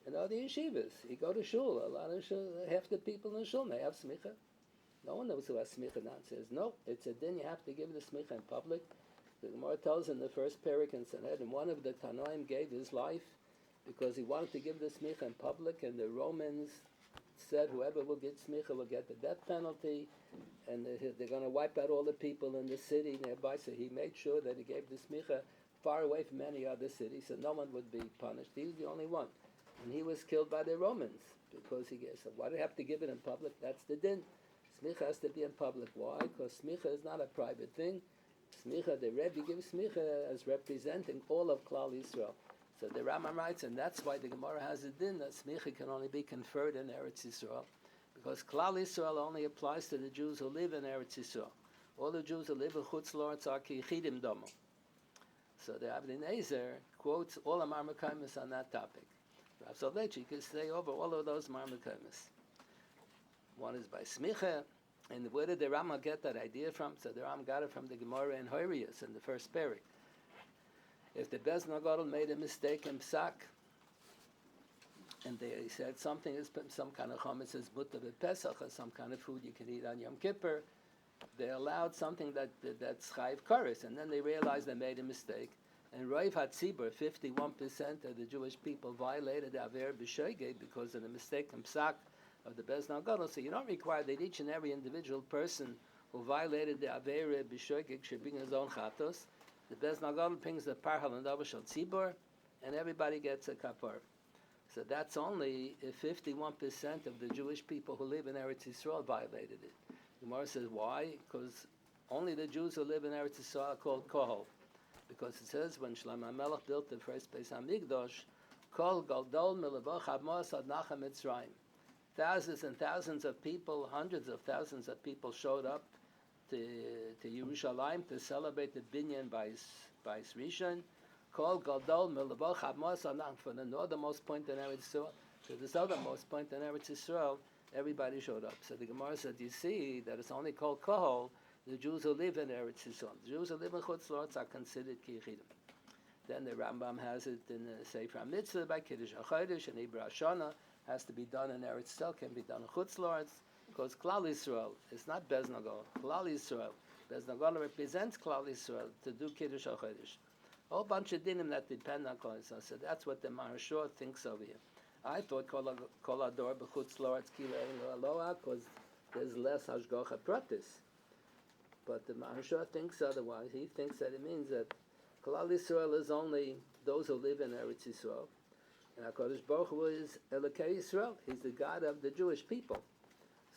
A: You know, the yeshivas, you go to shul, a lot of shul, half the people in shul may have smicha. No one knows who has smicha now. It says, no, it's a din, you have to give the smicha in public. The Gemara tells in the first parak in Sanhedrin, one of the Tanoim gave his life because he wanted to give the smicha in public, and the Romans said whoever will get smicha will get the death penalty, and they're going to wipe out all the people in the city nearby. So he made sure that he gave the smicha far away from any other city, so no one would be punished. He was the only one, and he was killed by the Romans because he gave. So why do you have to give it in public? That's the din. Smicha has to be in public. Why? Because smicha is not a private thing. Smicha, the Rebbe gives smicha as representing all of Klal Yisrael. So the Rambam writes, and that's why the Gemara has a din that smicha can only be conferred in Eretz Yisrael, because Klal Yisrael only applies to the Jews who live in Eretz Yisrael. All the Jews who live in Chutz La'aretz are kiyichidim domo. So the Abed Nezer quotes all the Marmakomis on that topic. Rav Soloveitchik could say over all of those Marmakomis. One is by smicha, and where did the Rambam get that idea from? So the Rambam got it from the Gemara in Horius in the first parak. If the Beis Nagadol made a mistake in Psak, and they said something is some kind of chametz is mutar b'Pesach, or some kind of food you can eat on Yom Kippur, they allowed something that's chayiv kares, and then they realized they made a mistake. And Roiv HaTzibur, 51% of the Jewish people violated the Aver B'Shogeg because of the mistake in Psak of the Beis Nagadol. So you don't require that each and every individual person who violated the Aver B'Shogeg should bring his own chatos. The Beis Nagadol brings the parhal and davar shel tzibur, and everybody gets a kapar. So that's only if 51% of the Jewish people who live in Eretz Yisrael violated it. The Gemara says, why? Because only the Jews who live in Eretz Yisrael are called kohol. Because it says when Shlomo HaMelech built the first Beis HaMikdash, kol gadol milavoch hamos ad nachem Mitzrayim. Thousands and thousands of people, hundreds of thousands of people showed up to Yerushalayim to celebrate the binyan by Rishon. Kol gadol milavoch hamos ad nachem, from the northernmost point in Eretz Yisrael to the southernmost point in Eretz Yisrael, everybody showed up. So the Gemara said, you see that it's only called kohol the Jews who live in Eretz Yisrael. The Jews who live in Chutz La'aretz are considered kiyichidim. Then the Rambam has it in the Sefer HaMitzvah by Kiddush HaChodesh, and Ibra Shana has to be done in Eretz Yisrael, can be done in Chutz La'aretz, because Klal Yisrael is not Beis Nagadol. Klal Yisrael. Beis Nagadol represents Klal Yisrael to do Kiddush HaChodesh. A whole bunch of dinim that depend on Klal Yisrael. So that's what the Maharshal thinks over here. I thought kol ador b'chutz loretz kilei aloha because there's less hashgacha pratis. But the Maharsha thinks otherwise. He thinks that it means that Klal Yisrael is only those who live in Eretz Yisrael. And HaKadosh Baruch Hu is Elokei Yisrael. He's the God of the Jewish people.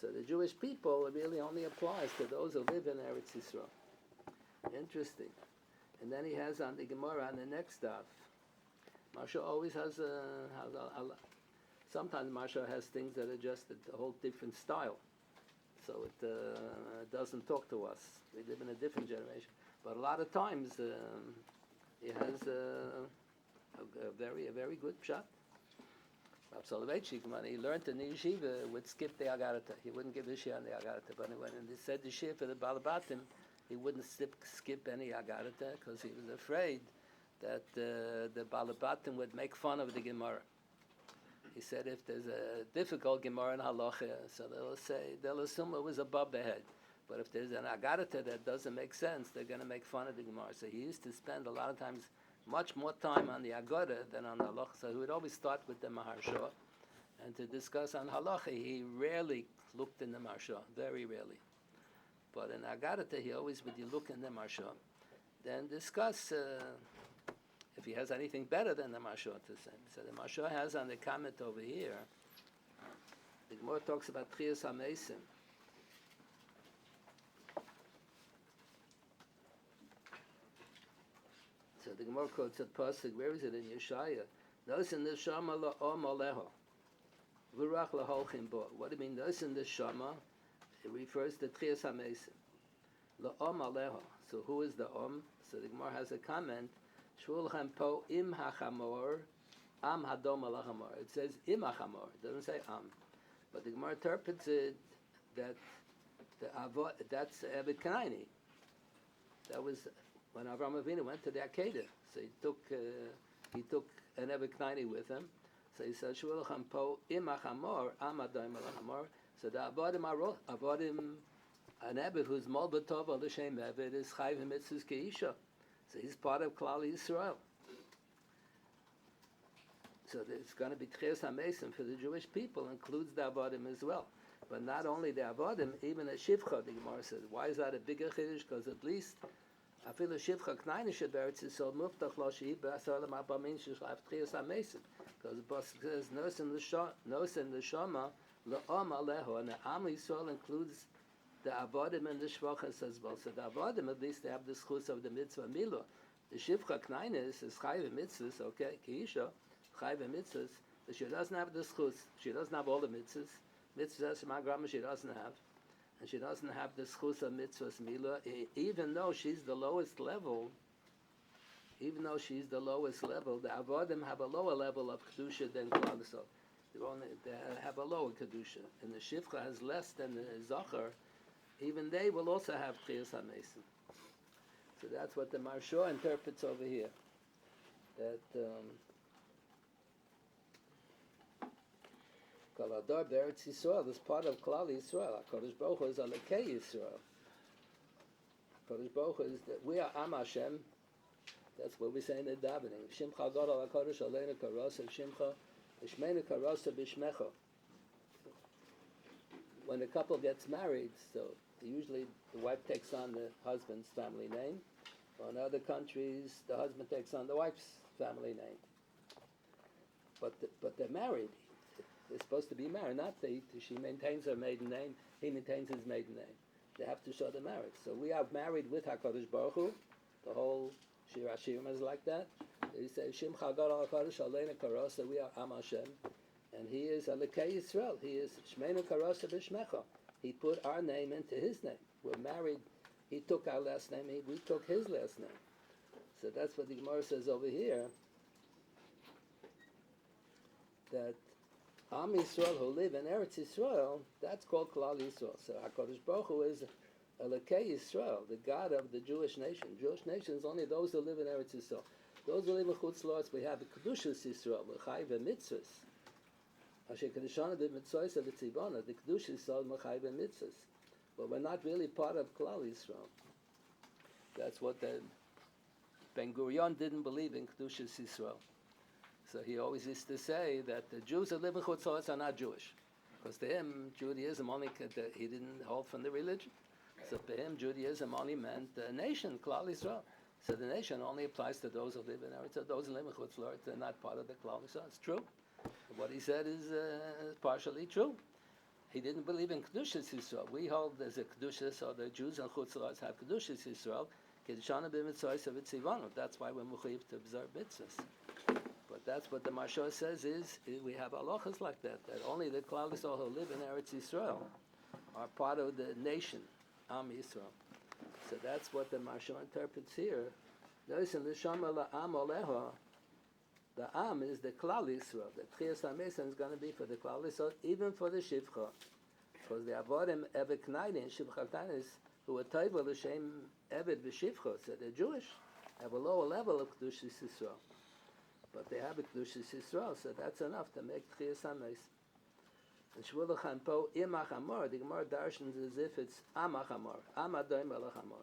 A: So the Jewish people really only applies to those who live in Eretz Yisrael. Interesting. And then he has on the Gemara on the next daf. Maharsha always has sometimes Maharsha has things that are just a whole different style. So it doesn't talk to us. We live in a different generation. But a lot of times he has a very good pshat. Rab Soloveitchik, when he learned in the Yeshiva, would skip the Agarata. He wouldn't give a shir on the Agarata. But when he said the shir for the Balabatim, he wouldn't skip any Agarata because he was afraid that the Balabatim would make fun of the Gemara. He said if there's a difficult Gemara in Halacha, so they'll assume it was above the head. But if there's an Agarata that doesn't make sense, they're going to make fun of the Gemara. So he used to spend a lot of times, much more time on the Agara than on the Halacha. So he would always start with the Maharsha. And to discuss on Halacha, he rarely looked in the Maharsha, very rarely. But in Agarata, he always would look in the Maharsha. Then discuss if he has anything better than the Maharsha to say. So the Maharsha has on the comment over here, the Gemara talks about Techias HaMesim. So the Gemara quotes a pasuk. Where is it in Yeshaya? Nos in the Shama la'om aleho, v'rach laholchim bo. What do you mean? Nos in the Shama? It refers to Techias HaMesim. La'om aleho. So who is the Om? So the Gemara has a comment. Shulchan po im hachamor, am hadom alachamor. It says im hachamor. It doesn't say am. But the Gemara interprets it that that's Ebed Kanaini. That was when Avraham Avinu went to the Akedah. So he took an Ebed Kanaini with him. So he said Shulchan po im hachamor, am hadom alachamor. So the avodim an Ebed who's mol b'tov al l'shem Ebed is chayv mitzvahs keisha. So he's part of Klal Yisrael. So it's going to be Techias HaMesim for the Jewish people, includes the Avodim as well. But not only the Avodim, even a Shivcha, the Gemara says. Why is that a bigger Chiddush? Because at least, I feel a Shivcha K'nayne Sheberetz Yisrael Muftach Lo Shehi B'Asar L'Mabamin Sheshav Techias HaMesim. Because the Pasuk says, Nos in the Shama, L'Om Aleho, and the Am Yisrael includes the Avodim and the Shvachas as well. So the Avodim, at least they have the schus of the Mitzvah Milah. The Shivcha Knainis is Chayv Mitzvahs, okay, Kiisha, Chayv Mitzvahs, but she doesn't have the schus. She doesn't have all the mitzvahs. Mitzvahs, my grandma, she doesn't have. And she doesn't have the schus of Mitzvahs Milah, even though she's the lowest level. Even though she's the lowest level, the Avodim have a lower level of Kedusha than Klal Yisrael. They have a lower Kedusha. And the Shivcha has less than the Zachar. Even they will also have Techias HaMesim. So that's what the Maharsha interprets over here. That Kol Ador B'Eretz Yisrael is part of Klal Yisrael. HaKadosh Baruch Hu is Elokei Yisrael. HaKadosh Baruch Hu is that we are Am Hashem. That's what we say in the davening. Shimcha Gadol HaKadosh Aleinu Karosa Shimcha Ishmeinu Karosa B'Shmecha. When a couple gets married, so usually the wife takes on the husband's family name, or in other countries the husband takes on the wife's family name. But they're married. They're supposed to be married, not she maintains her maiden name, he maintains his maiden name. They have to show the marriage. So we are married with HaKadosh Baruch Hu. The whole Shir HaShirim is like that. He says Shimcha Gadol HaKadosh Aleinu Karosa, we are Am Hashem. And he is Elokei Yisrael. He is Shmeinu Karosa B'Shmecha. He put our name into his name. We're married. He took our last name. We took his last name. So that's what the Gemara says over here. That Am Yisrael who live in Eretz Yisrael, that's called Klal Yisrael. So HaKadosh Baruch Hu is Elokei Yisrael, the God of the Jewish nation. Jewish nation is only those who live in Eretz Yisrael. Those who live in Chutz La'aretz, we have the Kedushas Yisrael, the Chayv Mitzvahs. Asher Kedushana the Mitzvahs of the Tzibana, the Kedushas Yisrael Chayv Mitzvahs. But we're not really part of Klal Yisrael. That's what the Ben Gurion didn't believe in Kedushas Yisrael. So he always used to say that the Jews who live in Chutz La'aretz are not Jewish. Because to him, Judaism only, he didn't hold from the religion. So to him, Judaism only meant the nation, Klal Yisrael. So the nation only applies to those who live in Eretz. So those who live in Chutz La'aretz are not part of the Klal Yisrael. It's true. What he said is partially true. He didn't believe in Kedushas Yisrael. We hold there's a Kedushas, or the Jews and Chutz La'aretz have Kedushas Yisrael. Kedushanim b'mitzvahs of Tzivanu. That's why we're mechuyev to observe mitzvahs. But that's what the Mashal says is we have halachas like that only the Klal Yisrael who live in Eretz Yisrael are part of the nation, Am Yisrael. So that's what the Mashal interprets here. Notice in the Shama la'am oleha, the Am is the Klal Yisrael. The Techias HaMesim is going to be for the Klal Yisrael, even for the Shivcha. Because the Avodim Eved Knainin, Shivcha Knainin, who are Toiva L'Shem Eved V'Shivcha, so they're Jewish, have a lower level of Kedushas Yisrael. But they have a Kedushas Yisrael, so that's enough to make Techias HaMesim. And Shvulah Chanpo, Imach Amor, the Gemara darshans as if it's Amach Amor, Amadoim Elach Amor.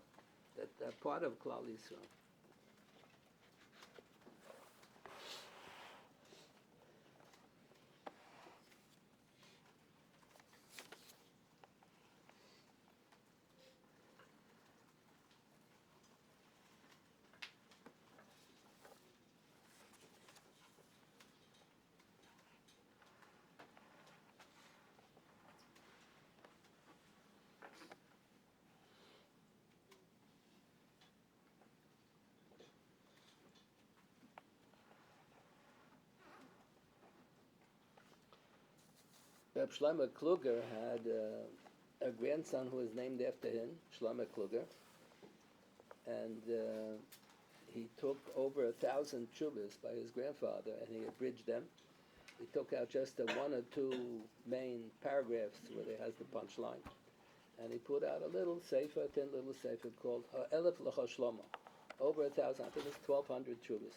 A: That they're part of Klal Yisrael. Reb Shlomo Kluger had a grandson who was named after him, Shlomo Kluger, and he took over 1,000 tshuvas by his grandfather, and he abridged them. He took out just the one or two main paragraphs where he has the punchline, and he put out a little sefer, thin little sefer called Ha'elef L'cha Shlomo, over 1,000. I think it's 1,200 tshuvas,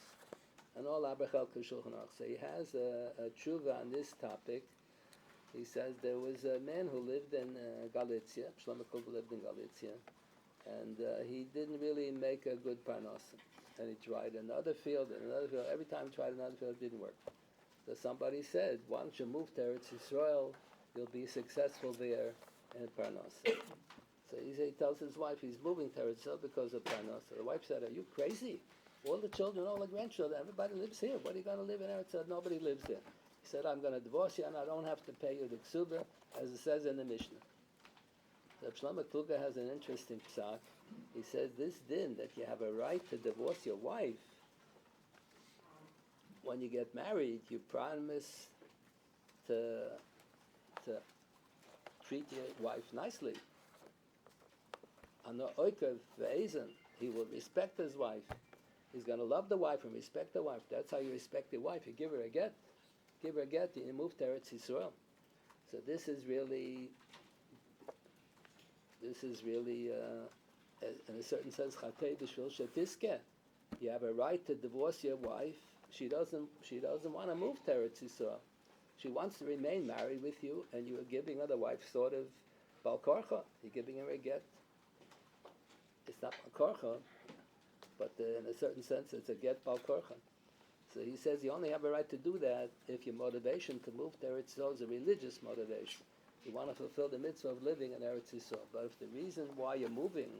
A: and all Abrachel K'Shulchan Aruch. So he has a tshuva on this topic. He says there was a man who lived in Galicia, Shlomo Kluger lived in Galicia, and he didn't really make a good parnasa. And he tried another field and another field. Every time he tried another field, it didn't work. So somebody said, once you move to Eretz Yisrael, you'll be successful there in parnasa. So he tells his wife he's moving to Eretz Yisrael because of parnasa. The wife said, are you crazy? All the children, all the grandchildren, everybody lives here. What are you going to live in Eretz Yisrael? Nobody lives there. He said, I'm going to divorce you and I don't have to pay you the ksuba, as it says in the Mishnah. So Shlomo Kluger has an interesting psak. He says this din, that you have a right to divorce your wife, when you get married, you promise to treat your wife nicely. Ano oikev ve'ezen, he will respect his wife. He's going to love the wife and respect the wife. That's how you respect your wife. You give her a get. Give her a get, you move to Eretz Yisrael. So this is really, in a certain sense, chatei b'shvil shetiske. You have a right to divorce your wife. She doesn't want to move to Eretz Yisrael. She wants to remain married with you, and you are giving her the wife sort of bal korcha. You're giving her a get. It's not bal korcha, but in a certain sense, it's a get bal korcha. So he says you only have a right to do that if your motivation to move to Eretz Yisrael is a religious motivation. You want to fulfill the mitzvah of living in Eretz Yisrael. But if the reason why you're moving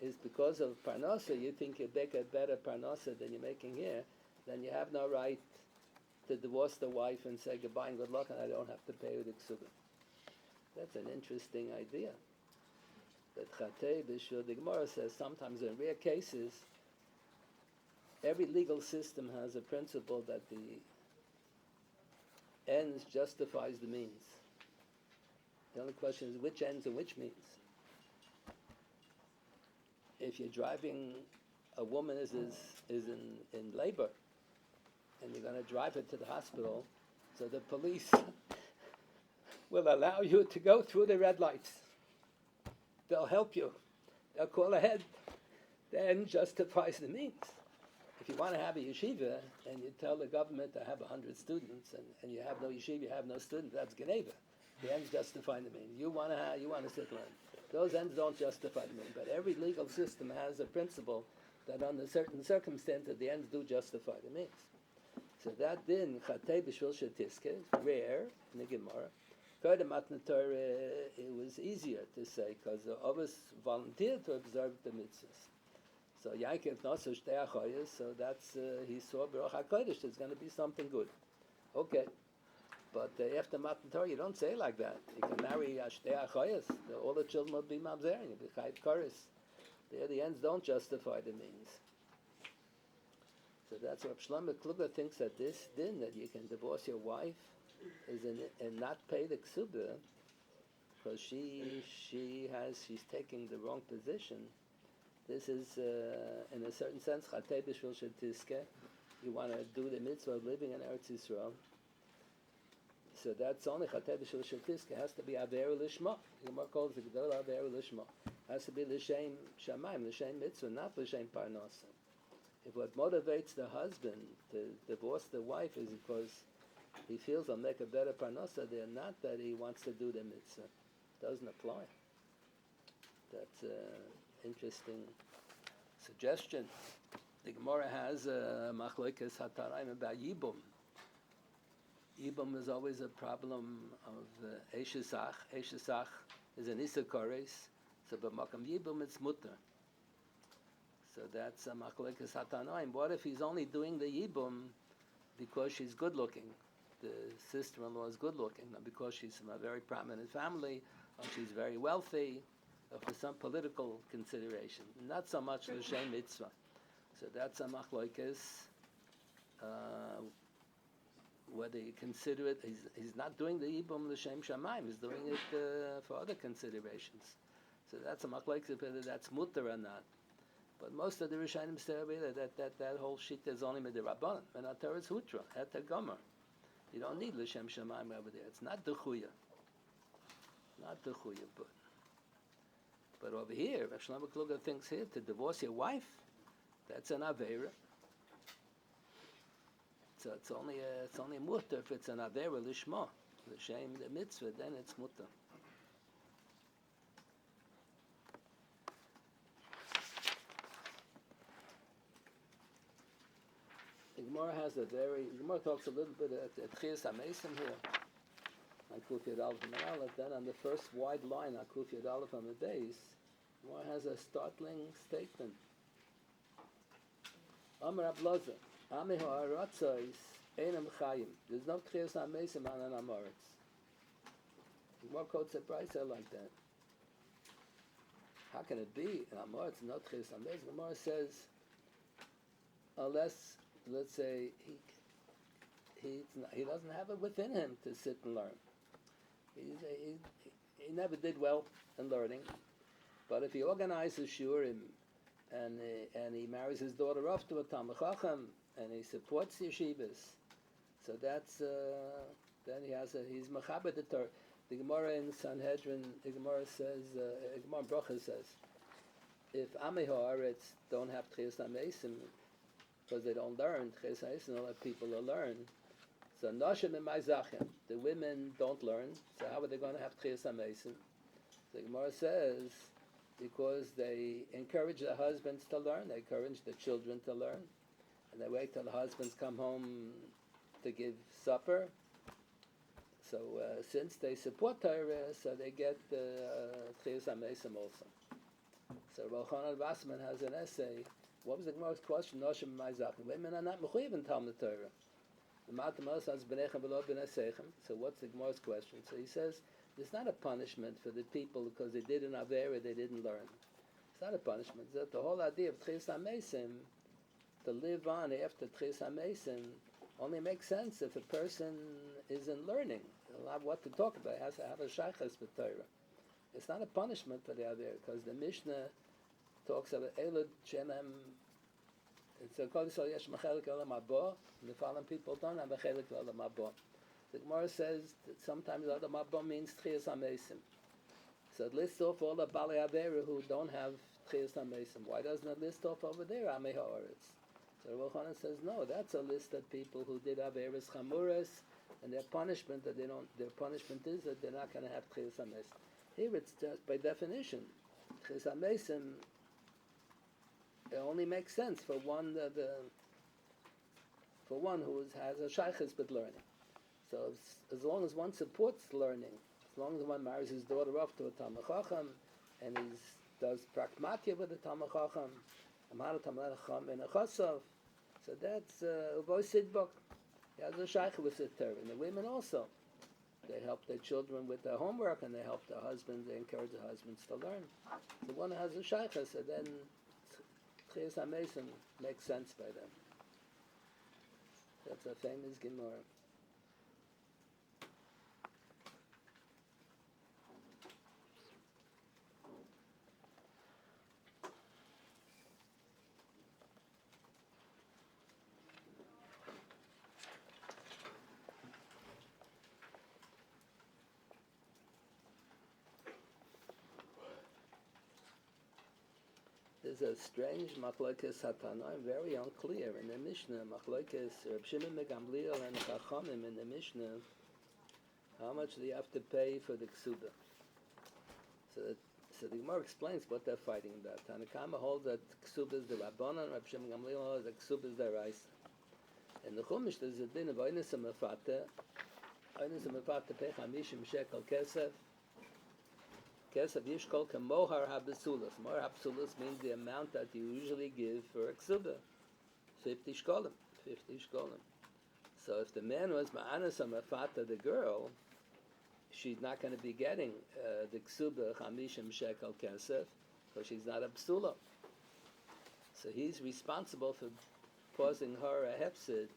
A: is because of parnasa, you think you make a better parnasa than you're making here, then you have no right to divorce the wife and say goodbye and good luck, and I don't have to pay you the ksuba. That's an interesting idea. That chatei b'shvil, the Gemara says sometimes in rare cases, every legal system has a principle that the ends justifies the means. The only question is which ends and which means. If you're driving, a woman is in labor, and you're going to drive her to the hospital, so the police will allow you to go through the red lights. They'll help you. They'll call ahead. The end justifies the means. If you want to have a yeshiva and you tell the government to have 100 students and you have no yeshiva, you have no students, that's geneva. The ends justify the means. You want to sit learn. Those ends don't justify the means. But every legal system has a principle that under certain circumstances the ends do justify the means. So that din, Chatei B'Shvil Shetiske, is rare in the Gemara. Further, Matan Torah, it was easier to say, because the others volunteered to observe the mitzvahs. So Yaakov Nosser Shtei Achoyos, so that's, he saw Baruch HaKodesh, there's going to be something good. Okay. But after Matan Torah, you don't say it like that. You can marry Shtei Achoyos, all the children will be Mamzering, you'll be Chayv Koris. There, the ends don't justify the means. So that's what Shlomo Kluger thinks that this din, that you can divorce your wife, is and not pay the Kesubos, because she's taking the wrong position. This is, in a certain sense, Chatei B'Shvil Shetiske. You want to do the mitzvah of living in Eretz Yisroel. So that's only Chatei B'Shvil Shetiske. It has to be Avera Lishma. The Gemara calls it Gdol Avera Lishma. It has to be L'Shem Shamayim, L'Shem Mitzvah, not L'Shem Parnasa. If what motivates the husband to divorce the wife is because he feels he'll make a better Parnasa there, not that he wants to do the mitzvah, doesn't apply. That's interesting suggestion. The Gemara has a Machlokes Hataraim about Yibum. Yibum is always a problem of Eshesach. Eshesach is an Issakoris, so b'makam Yibum it's mutter. So that's a Machlokes Hataraim. What if he's only doing the Yibum because she's good looking? The sister-in-law is good looking, not because she's from a very prominent family, or she's very wealthy, or for some political consideration. Not so much l'shem mitzvah. So that's a machlokes. Whether you consider it, he's not doing the yibum l'shem shamayim. He's doing it for other considerations. So that's a machlokes whether that's mutter or not. But most of the Rishonim say that whole shit is only midirabbanan. And our Torah is hutra, et gomer. You don't need l'shem shamayim over there. It's not dechuya. Not dechuya, but over here, Rav Shlomo Kluger thinks here to divorce your wife, that's an avera. So it's only a mutter if it's an avera lishma, l'shem the mitzvah, then it's mutter. The Gemara talks a little bit at Techias HaMesim here. Akuf Yad Aleph and Aleph. Then on the first wide line, Akuf Yad Aleph on the base, Gemara has a startling statement. Amar Ablaza, Amiho Aratzos Einam Chayim. There's no Techias HaMesim on an Amoritz. Gemara quotes a brayso like that. How can it be? In Amoritz, no Techias HaMesim. Gemara says, unless, let's say, he doesn't have it within him to sit and learn. He never did well in learning, but if he organizes Shiurim and he marries his daughter off to a Talmid Chacham and he supports Yeshivas, so that's then he's mechaber the Torah. The Gemara in Sanhedrin, the Gemara says, Gemara Bracha says, if Amei Haaretz don't have Techias HaMesim because they don't learn Techias HaMesim, don't have people to learn. So Noshim and Ma'izachim, the women don't learn, so how are they going to have Techias HaMesim? The Gemara says, because they encourage the husbands to learn, they encourage the children to learn, and they wait till the husbands come home to give supper. So since they support Torah, so they get Techias HaMesim also. So Rochanan Vassman has an essay. What was the Gemara's question? Noshim and Ma'izachim. Women are not mechuyev in Talmud Torah. So what's the Gemara's question? So he says, there's not a punishment for the people because they did an Avera, they didn't learn. It's not a punishment. It's the whole idea of Techias HaMesim, to live on after Techias HaMesim, only makes sense if a person isn't learning. He'll have what to talk about. He has to have a shaychus with Torah. It's not a punishment for the Avera because the Mishnah talks about Elud Shenem. It's a Kodishal Yesh Mechelik Olam Haba, and the following people don't have Mechelik Olam Haba. The Gemara says that sometimes Olam Haba means Techias HaMesim. So it lists off all the Balei Avera who don't have Techias HaMesim. Why doesn't it list off over there Amei Haaretz? So Rav Chanan says, no, that's a list of people who did Averas Chamuras, and their punishment is that they're not going to have Techias HaMesim. Here it's just by definition. Techias HaMesim, it only makes sense for one for one who has a shaykhis with learning. So as long as one supports learning, as long as one marries his daughter off to a Talmid Chacham, and he does pragmatia with the Talmid Chacham, Amar Talmid Chacham in a Chassav, so that's Uvoy Sidbok. He has a shaykh with it, and the women also. They help their children with their homework, and they help their husbands, they encourage their husbands to learn. The one who has a shaykh, so then Techias HaMesim makes sense by them. That's a famous Gemara. There's a strange machlokes hatanoim, very unclear in the Mishnah. Machlokes Reb Shimon ben Gamliel and Chachamim in the Mishnah. How much do you have to pay for the Kesubos? So the Gemara explains what they're fighting about. Tanakama holds that Kesubos the Rabbanan, Reb Shimon ben Gamliel holds that Kesubos the Raisa. In the Chumash there's a din of Oines HaMefata. Oines HaMefata pei 50 shekel kesef. Kesef Yishkol Kamohar HaBesulas. Mohar HaBesulas means the amount that you usually give for a Kesubah. 50 shkolim. 50 shkolim. So if the man was Ma'anas HaMefata, the girl, she's not going to be getting the Kesubah 50 shekel Kesef, because she's not a Besula. So he's responsible for causing her a hefsid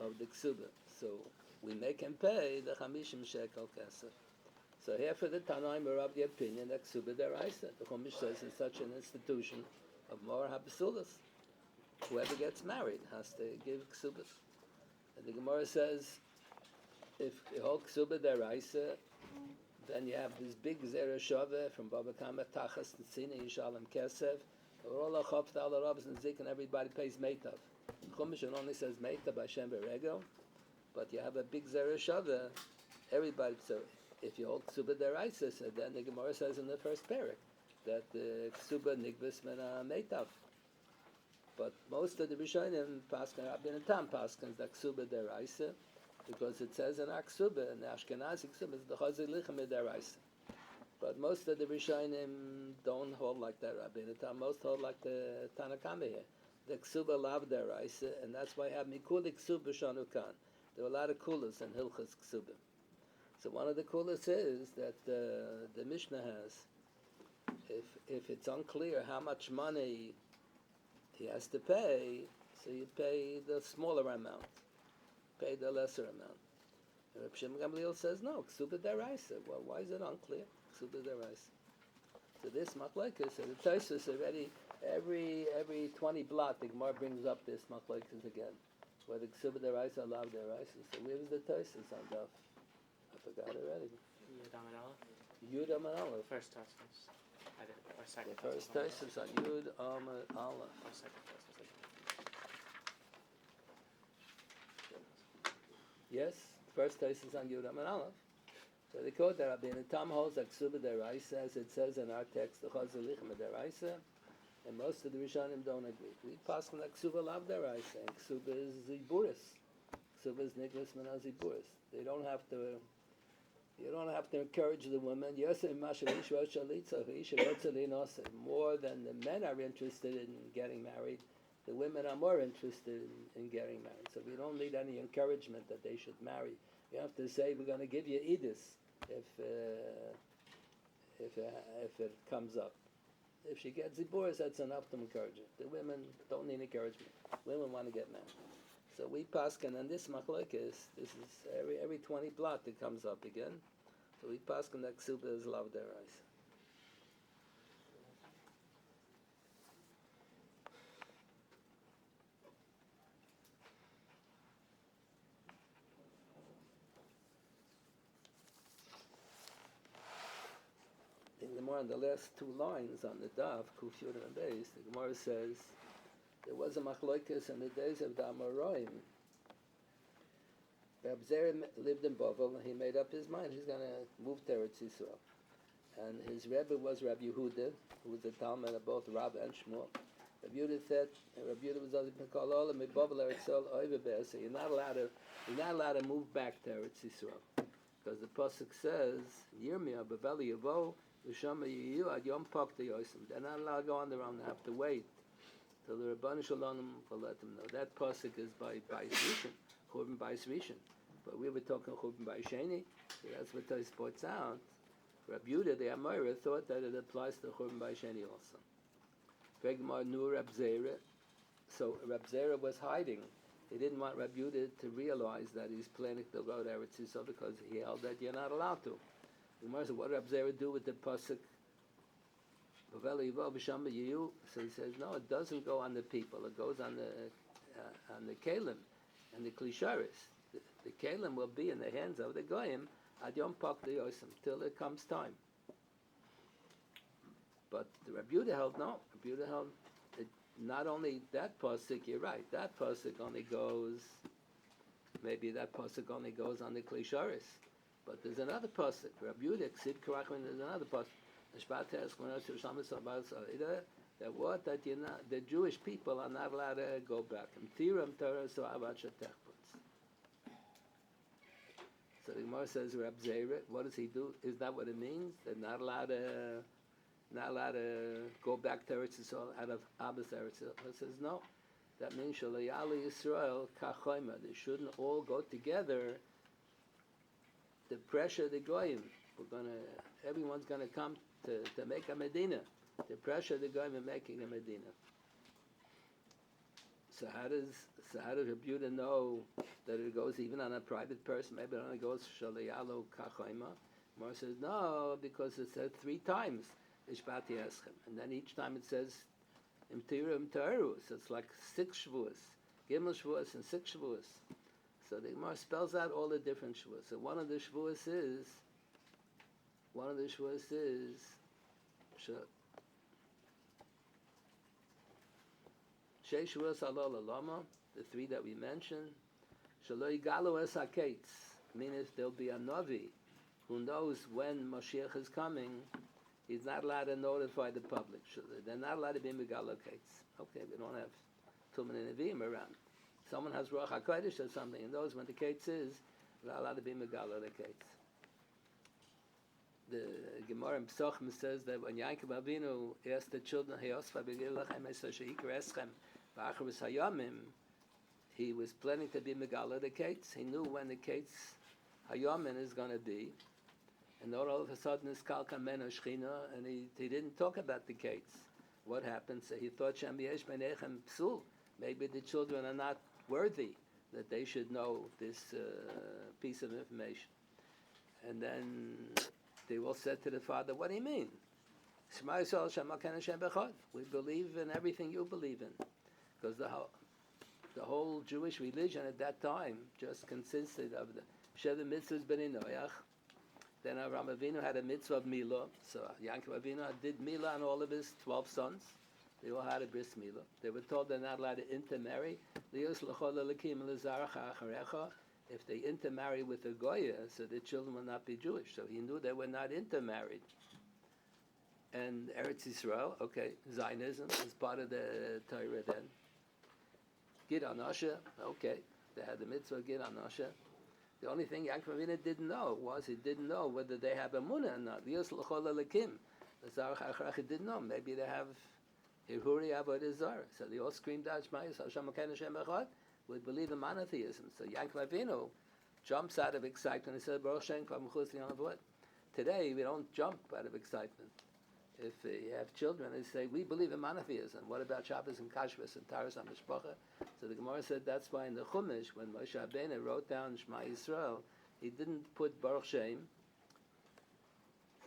A: of the Kesubah. So we make him pay the 50 shekel Kesef. So here for the Tanaim are of the opinion that Kesubah deraisa. The Chumash says in such an institution of Mor HaBesulas, whoever gets married has to give Kesubas. And the Gemara says, if you hold Kesubah deraisa, then you have this big Zera Shaveh from Baba Kama, Tachas, Tzina, Yishalem, Kesef, all the Chofta, all the Rabbis and Zik, and everybody pays Meitav. The Chumash only says Meitav by Shem Berego, but you have a big Zera Shaveh, everybody, so if you hold Kesubah deraisa, so then the Gemara says in the first parak that the Kesubah nigvis mena meitav. But most of the Rishonim paskin Rabbi and Tam paskins that Kesubah deraisa, because it says in our Kesubah, in the Ashkenazi Kesubah, is the Chazir Lichem deraisa. But most of the Rishonim don't hold like that, Rabbi and Tam. Most hold like the Tanakama here. The Kesubah lav deraisa, and that's why I have Mikuli Kesubah Shanukan. There were a lot of kulas in Hilchas Kesubah. So one of the kulas is that the Mishnah has, if it's unclear how much money he has to pay, so you pay the smaller amount, pay the lesser amount. And Reb Shimon Gamliel says, no, Kesubah deraisa. Well, why is it unclear? Kesubah deraisa. So this machlokes, so the Techias already, every 20 blot, the Gemara brings up this machlokes again, whether Kesubah deraisa or lav deraisa. So where's the Techias on Daf? I forgot already. Yud Amud Aleph.
C: First Techias. I did it. Or second.
A: The first Techias on Yud Amud Aleph.
C: Or second Techias.
A: Yes, first Techias on Yud Amud Aleph. So they quote that Rabbi Tam holds that Kesubah deraisa, as it says in our text, the Chazir Lichem deraisa, and most of the Rishonim don't agree. We pass on that Kesubah lav deraisa, and Kesubah is ziburis. Kesubah is niglas mena ziburis. They don't have to. You don't have to encourage the women. More than the men are interested in getting married, the women are more interested in getting married. So we don't need any encouragement that they should marry. You have to say, we're going to give you idus if it comes up. If she gets ziburis, that's enough to encourage her. The women don't need encouragement. Women want to get married. So we paskin, and this machlokes, this is every 20 blot it comes up again. So we paskin that Kesubah is lav deraisa. In the more on the last two lines on the daf, Kuf Yud and Beis, the Gemara says there was a machlokes in the days of the Amoraim. Reb Zera lived in Bovel, and he made up his mind he's going to move to Eretz Yisroel. And his Rebbe was Reb Yehuda, who was the Talmud of both Rab and Shmuel. Rabbi Yehuda said, Rabbi Yehuda was only called all of so you're not allowed to move back to Eretz Yisrael. Because the pasuk says, Yirmiyah b'veli yavo v'shama yiyu ad yom pak yosim. They're not allowed to go on their own. They have to wait till the Rabbanu Shalom will let them know. That pasuk is by Bais Rishon, Churban Bais Rishon. But we were talking Churban Bais Sheni. So that's what Tais points out. Rabbi Yehuda, the Amora, thought that it applies to Churban Bais Sheni also. Vegmar knew Reb Zera. So Reb Zera was hiding. He didn't want Rabbi Yehuda to realize that he's planning to go to Eretz Yisrael because he held that you're not allowed to. The Gemara said, what did Reb Zera do with the pasuk? So he says, no, it doesn't go on the people. It goes on the kelim and the klisharis. The kelim will be in the hands of the goyim ad yom pak yosim till it comes time. But the Rabbi Yehuda held no. Rabbi Yehuda held it, not only that pasuk. You're right. That pasuk only goes. Maybe that pasuk only goes on the klisharis. But there's another pasuk. Rabbi Yehuda Sid Karachman. There's another pasuk. That what that you're not, the Jewish people are not allowed to go back. So the Gemara says, Reb Zera, what does he do? Is that what it means? They're not allowed to go back to Eretz Yisrael out of Abbas Eretz Yisrael. It says no. That means Shalayali Yisrael Kachoyma. They shouldn't all go together. The pressure the goyim. Everyone's gonna come to make a Medina. The pressure the goyim are making a Medina. So how does Rabbi Yehuda know that it goes even on a private person? Maybe it only goes Shalayalo Kachoyma. Mar says no, because it said 3 times Ishbati Eschem, and then each time it says Imtiru Imtaru. So it's like 6 Shevuos, Gimel Shevuos and 6 Shevuos. So the Gemara spells out all the different Shevuos. So one of the Shevuos is Shei Shevuos Alol Lama, the 3 that we mentioned. Shaloi Galu Es HaKetz, meaning there'll be a Navi who knows when Mashiach is coming. He's not allowed to notify the public. They're not allowed to be Megalo Ketz. Okay, we don't have too many Nevi'im around. Someone has Ruach HaKodesh or something, and knows when the Ketz is, they're not allowed to be Megalo Ketz. The Gemara in Pesachim says that when Yaakov Avinu asked the children, he was planning to be Megalo the Ketz. He knew when the Ketz Hayamin is going to be. And all of a sudden, it's Kalkan Meno Shechina, and he didn't talk about the Ketz. What happened? So he thought, Shem Yesh Benechem Psul. Maybe the children are not worthy that they should know this piece of information. And then they all said to the father, what do you mean? We believe in everything you believe in. Because the whole Jewish religion at that time just consisted of the Sheva Mitzvahs B'nai Noach. Then Avraham Avinu had a mitzvah of Milah. So Yaakov Avinu did Milah on all of his 12 sons. They all had a bris Milah. They were told they're not allowed to intermarry. If they intermarry with a Goya, so the children will not be Jewish. So he knew they were not intermarried. And Eretz Yisrael, okay, Zionism is part of the Torah then. Gid Anasha, okay, they had the mitzvah of Gid Anasha. The only thing Yaakov Avinu didn't know was he didn't know whether they have Emunah or not. The Zarach didn't know. Maybe they have Hirhuri Avodah Zarah. So they all screamed out, Shema Yisrael, Hashem Elokeinu Hashem Echad. We believe in monotheism. So Yaakov Avinu jumps out of excitement and said, Baruch Shem Kvav Mechus L'Yom Avod. Today we don't jump out of excitement. If you have children, they say, we believe in monotheism. What about Shabbos and Kashrus and Taras HaMishpacha? So the Gemara said that's why in the Chumash, when Moshe Rabbeinu wrote down Shema Yisrael, he didn't put Baruch Shem.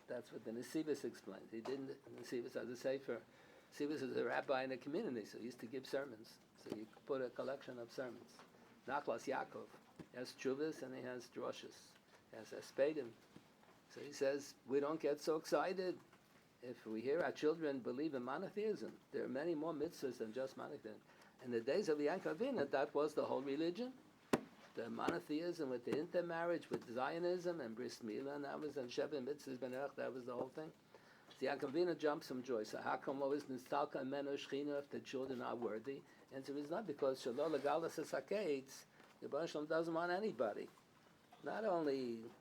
A: That's what the Nesivos explained. He didn't, Nesivos has a sefer. Nesivos is a rabbi in a community, so he used to give sermons. So you put a collection of sermons. Nachlas Yaakov. He has Chuvas and he has Droshes. He has Espedim. So he says, we don't get so excited if we hear our children believe in monotheism. There are many more mitzvahs than just monotheism. In the days of Yaakov Avinu, that was the whole religion. The monotheism with the intermarriage, with Zionism and Bris Milah, and that was, and Sheva Mitzvahs Benach, that was the whole thing. See, Akavina jumps from joy. So how come always Nistalka and Meno Shechina if the children are worthy? And so it's not because Shalom Legalas Hakates, the Baruch Shalom doesn't want anybody. Not only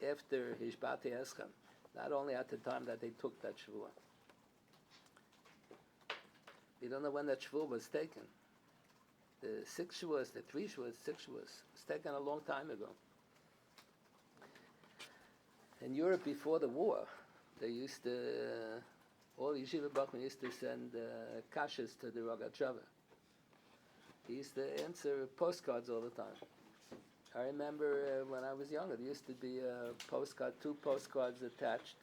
A: after Hishbati Eschem, not only at the time that they took that Shavuot. We don't know when that Shavuot was taken. The 6 Shavuos, the 3 Shavuos, 6 Shavuos, was taken a long time ago. In Europe before the war, they used to, all Yeshiva Bachman used to send kashas to the Rogatchover. He used to answer postcards all the time. I remember when I was younger, there used to be a postcard, 2 postcards attached.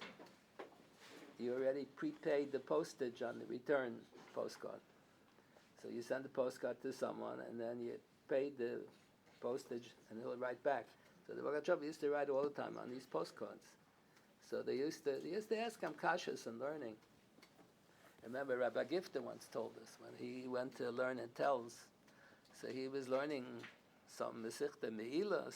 A: You already prepaid the postage on the return postcard. So you send the postcard to someone, and then you paid the postage, and he'll write back. So the Rogatchover used to write all the time on these postcards. So they used to ask him kashas and learning. I remember Rabbi Gifter once told us when he went to learn in Telz. So he was learning some Mesichta Meila,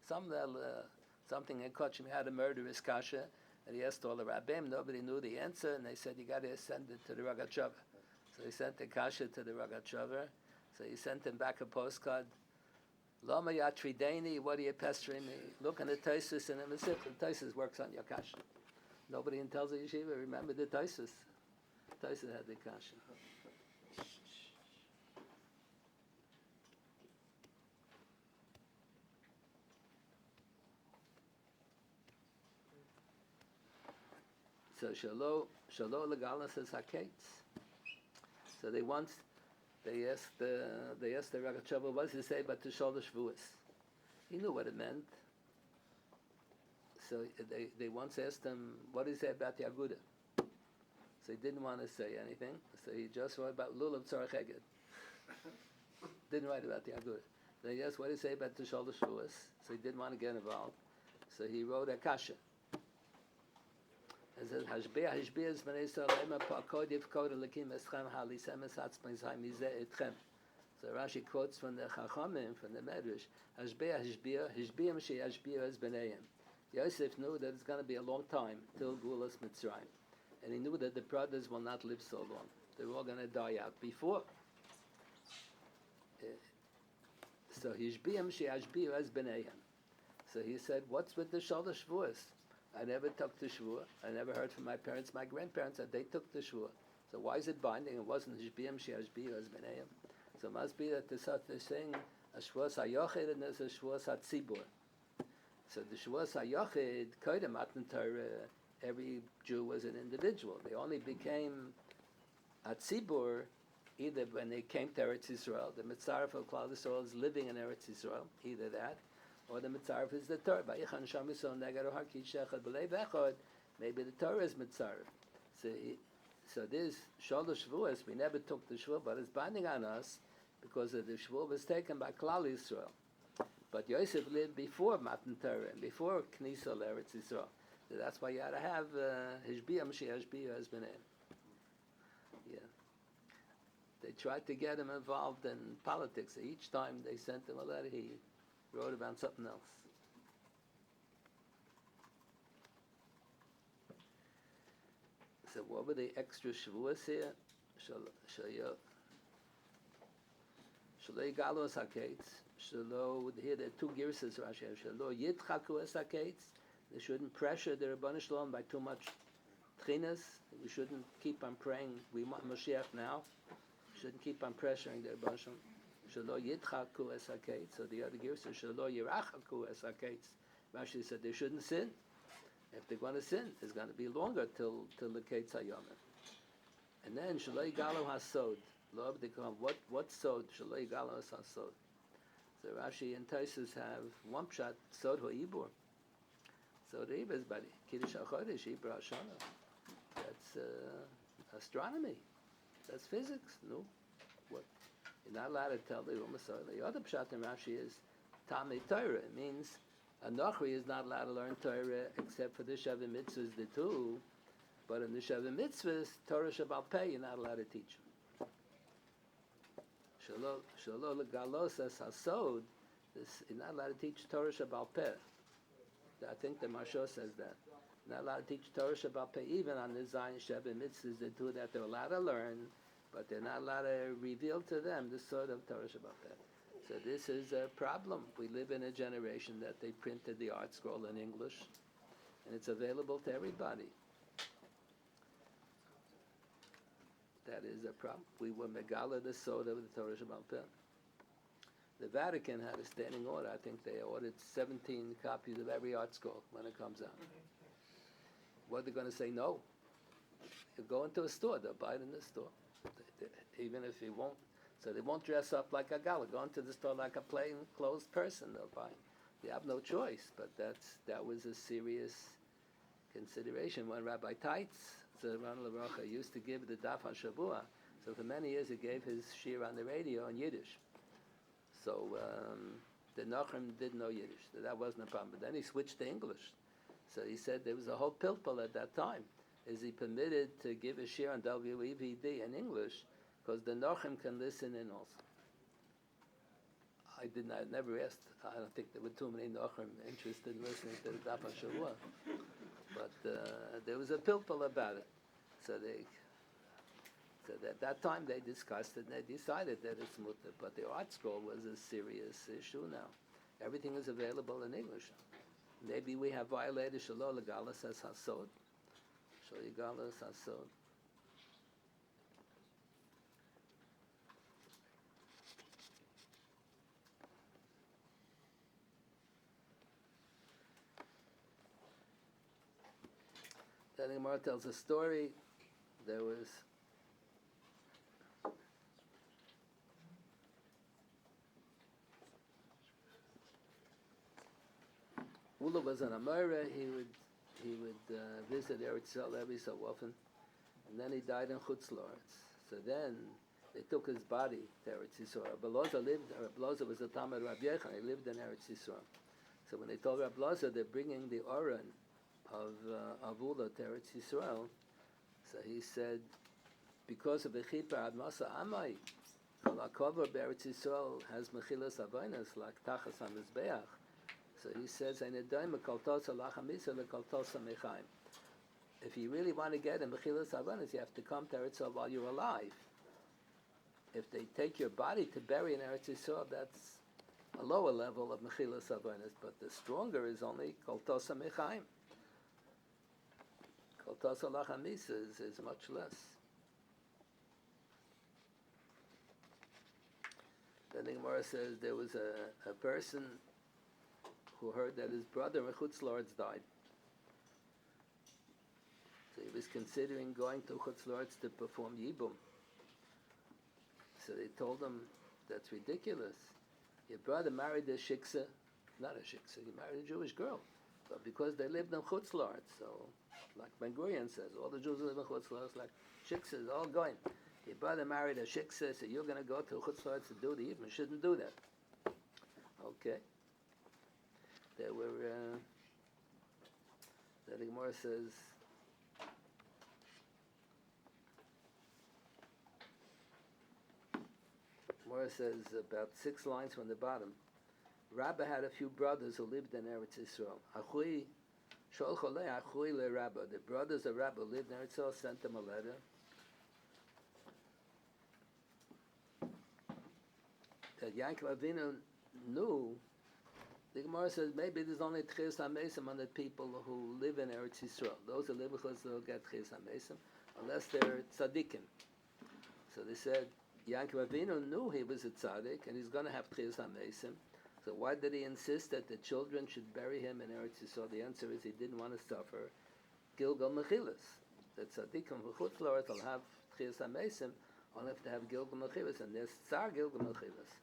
A: something in Kochim. He had a murderous kasha, and he asked all the rabbim. Nobody knew the answer, and they said you got to send it to the Rogatchover. So he sent the kasha to the Rogatchover. So he sent him back a postcard. Lama Yatrideni, what are you pestering me? Look in the Techias and the Mesichta. The Techias works on your kasha. Nobody in Telz Yeshiva remember the Techias. Techias had the kasha. So Shalo Legalas is Hakates. So they asked the Rogatchover, what does he say about the Shevuos? He knew what it meant. So they once asked him, what do you say about the Aguda? So he didn't want to say anything. So he just wrote about Lulav Tzarech Eged. Didn't write about the Aguda. They asked, what do you say about the Shevuos? So he didn't want to get involved. So he wrote a kasha. It says, Hashbia is Bnei Yisrael ema pa'kod yivkod elikim eschem halisem esatzmei zay mizeh etchem. So Rashi quotes from the Chachamim, from the Medrash, Hashbia she'Hashbia es Bneiim. Yosef knew that it's going to be a long time till Gulas Mitzrayim. And he knew that the brothers will not live so long. They're all going to die out before. So Hashbia she'Hashbia es Bneiim. So he said, what's with the Shalosh Shavuos? I never took the Shevuah. I never heard from my parents, my grandparents, that they took the Shevuah. So why is it binding? It wasn't Hishbiyam She'ashbiyah as B'neiim. So it must be that they're saying a Shevuos HaYochid and there's a Shevuos HaTzibur. So the Shevuos HaYochid, Kodem Matan Torah, every Jew was an individual. They only became a Tzibur either when they came to Eretz Yisroel. The Mitzaref of Klal Yisrael is living in Eretz Yisroel, either that, or the Mitzaref is the Torah. Maybe the Torah is Mitzaref. So this Shalosh Shavuos, we never took the Shavuot, but it's binding on us because the Shavuot was taken by Klal Yisrael. But Yosef lived before Matan Torah and before Knesset Eretz Yisrael. So that's why you had to have Hishbiyam She'Hashbiyah has been in. Yeah. They tried to get him involved in politics. Each time they sent him a letter, he wrote about something else. So what were the extra Shavuos here? Shalo Yigalu es Hakates. Shalo, here there are 2 girsas Rashi. Shalo Yitchaku es Hakates. They shouldn't pressure the Rebbeinu Shalom by too much tchinas. We shouldn't keep on praying, we want Mashiach now. We shouldn't keep on pressuring the Rebbeinu Shalom. Shalo Yitchaku es Hakates. So the other girsa, Shalo Yirachaku es Hakates. Rashi said they shouldn't sin. If they're going to sin, it's going to be longer till the Kates Hayomim. And then Shalo Yigalu HaSod. Lo Abdikam, what Sod? Shalo Yigalu HaSod. So Rashi and Techias have one pshat, Sod HaIbur. So the Ibur is by Kiddush HaChodesh, Ibur HaShana. That's astronomy. That's physics. No? What? You're not allowed to tell the Umasar. The other pshat in Rashi is Talmid Torah. It means a Nochri is not allowed to learn Torah except for the Sheva Mitzvahs, the 2. But in the Sheva Mitzvahs, Torah Shabbal Peh, you're not allowed to teach him. Shalo Galos as Hasod, you're not allowed to teach Torah Shabbal Peh. I think the Marsho says that. Not allowed to teach Torah Shabbat Peh, even on the Zion Sheva mitzvahs that do that. They're allowed to learn, but they're not allowed to reveal to them the sort of Torah Shabbat Peh. So this is a problem. We live in a generation that they printed the art scroll in English, and it's available to everybody. That is a problem. We were Megala the Soda of the Torah Shabbat Peh. The Vatican had a standing order. I think they ordered 17 copies of every art scroll when it comes out. What they're going to say? No. You go into a store, they'll buy it in the store. Even if you won't. So they won't dress up like a gala. Go into the store like a plain clothes person, they'll buy. You have no choice, but that was a serious consideration. When Rabbi Teitz, Zervan Levracha, used to give the Daf HaShavua, so for many years he gave his Shiur on the radio in Yiddish. So the Nachum didn't know Yiddish, so that wasn't a problem. But then he switched to English. So he said there was a whole pilpul at that time. Is he permitted to give a Shiur on WEVD in English because the Nachum can listen in also? I never asked. I don't think there were too many Nachum interested in listening to the Daf HaShavua. But there was a pilpul about it. So at that time they discussed it and they decided that it's mutter. But the art scroll was a serious issue now. Everything is available in English. Maybe we have violated Shalosh Legalas as Hasod. Shalosh Hasod. Then the Gemara tells a story. There was Ula was an Amora. He would visit Eretz every so often, and then he died in Chutz La'aretz. So then they took his body to Eretz Yisroel. Rabbi Loza was a Talmid Rabbi Yechon. He lived in Eretz Yisroel. So when they told Rabbi Loza they're bringing the Oren of Ula to Eretz Yisroel, so he said, because of the Chipah Ad Masa Amai, Kol HaKover Be'eretz Yisroel has Mechilas Avainas like Tachas HaMizbeach. So he says, if you really want to get a Mechilas Avanas, you have to come to Eretz Yisrael while you're alive. If they take your body to bury in Eretz Yisrael, that's a lower level of Mechilas Avanas, but the stronger is only Kol Tosa Mechaim. Kol Tosa Lachamisa is much less. Then the Gemara says there was a person who heard that his brother in Chutz La'aretz died. So he was considering going to Chutz La'aretz to perform Yibum. So they told him, that's ridiculous. Your brother married a shiksa, not a shiksa, he married a Jewish girl. But because they lived in Chutz La'aretz, so like Ben Gurion says, all the Jews who live in Chutz La'aretz, like shiksas, all going. Your brother married a shiksa, so you're going to go to Chutz La'aretz to do the Yibum. You shouldn't do that. Okay. There were, the Gemara says, about 6 lines from the bottom, Rabba had a few brothers who lived in Eretz Yisrael. The brothers of Rabba lived in Eretz Yisrael, sent them a letter. That Yankov Avinu knew. The Gemara says maybe there's only Techias HaMesim on the people who live in Eretz Yisrael. Those who live in Chutz will get Techias HaMesim, unless they're tzaddikim. So they said Yankov Avinu knew he was a tzaddik and he's going to have Techias HaMesim. So why did he insist that the children should bury him in Eretz Yisrael? The answer is he didn't want to suffer Gilgal Mechilas. The tzaddikim who Chutz La'aretz will have Techias HaMesim, only have to have Gilgal Mechilas, and there's Tsar Gilgal Mechilas.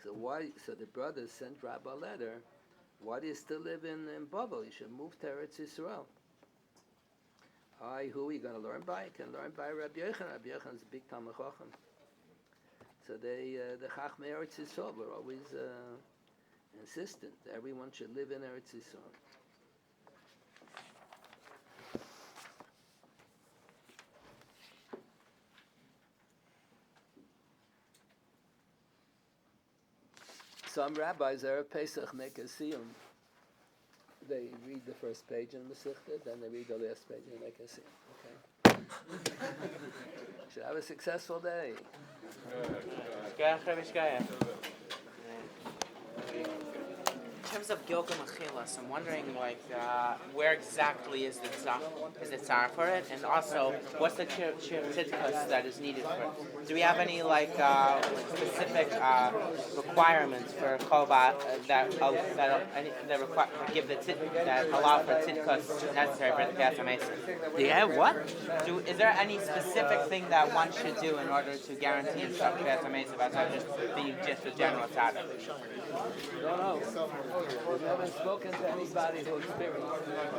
A: So the brothers sent Rabbi a letter. Why do you still live in Babel? You should move to Eretz Yisrael. Who are you going to learn by? You can learn by Rabbi Yechon. Rabbi Yechon is a big Talmid Chacham. So the Chachmei Eretz Yisrael were always insistent that everyone should live in Eretz Yisrael. Some rabbis, Erev Pesach, make a siyum they read the first page in Masechta, then they read the last page and they can see. Okay. Should have a successful day.
C: In terms of Gilgam Achilas, I'm wondering where exactly is the tzar for it, and also what's the Techias that is needed for it? Do we have any specific requirements for Kova that allow for Techias necessary for the HaMesim?
A: Do you have what?
C: Is there any specific thing that one should do in order to guarantee himself the HaMesim, aside just being just a general tzar?
A: Don't know. We've never spoken to anybody who experienced it.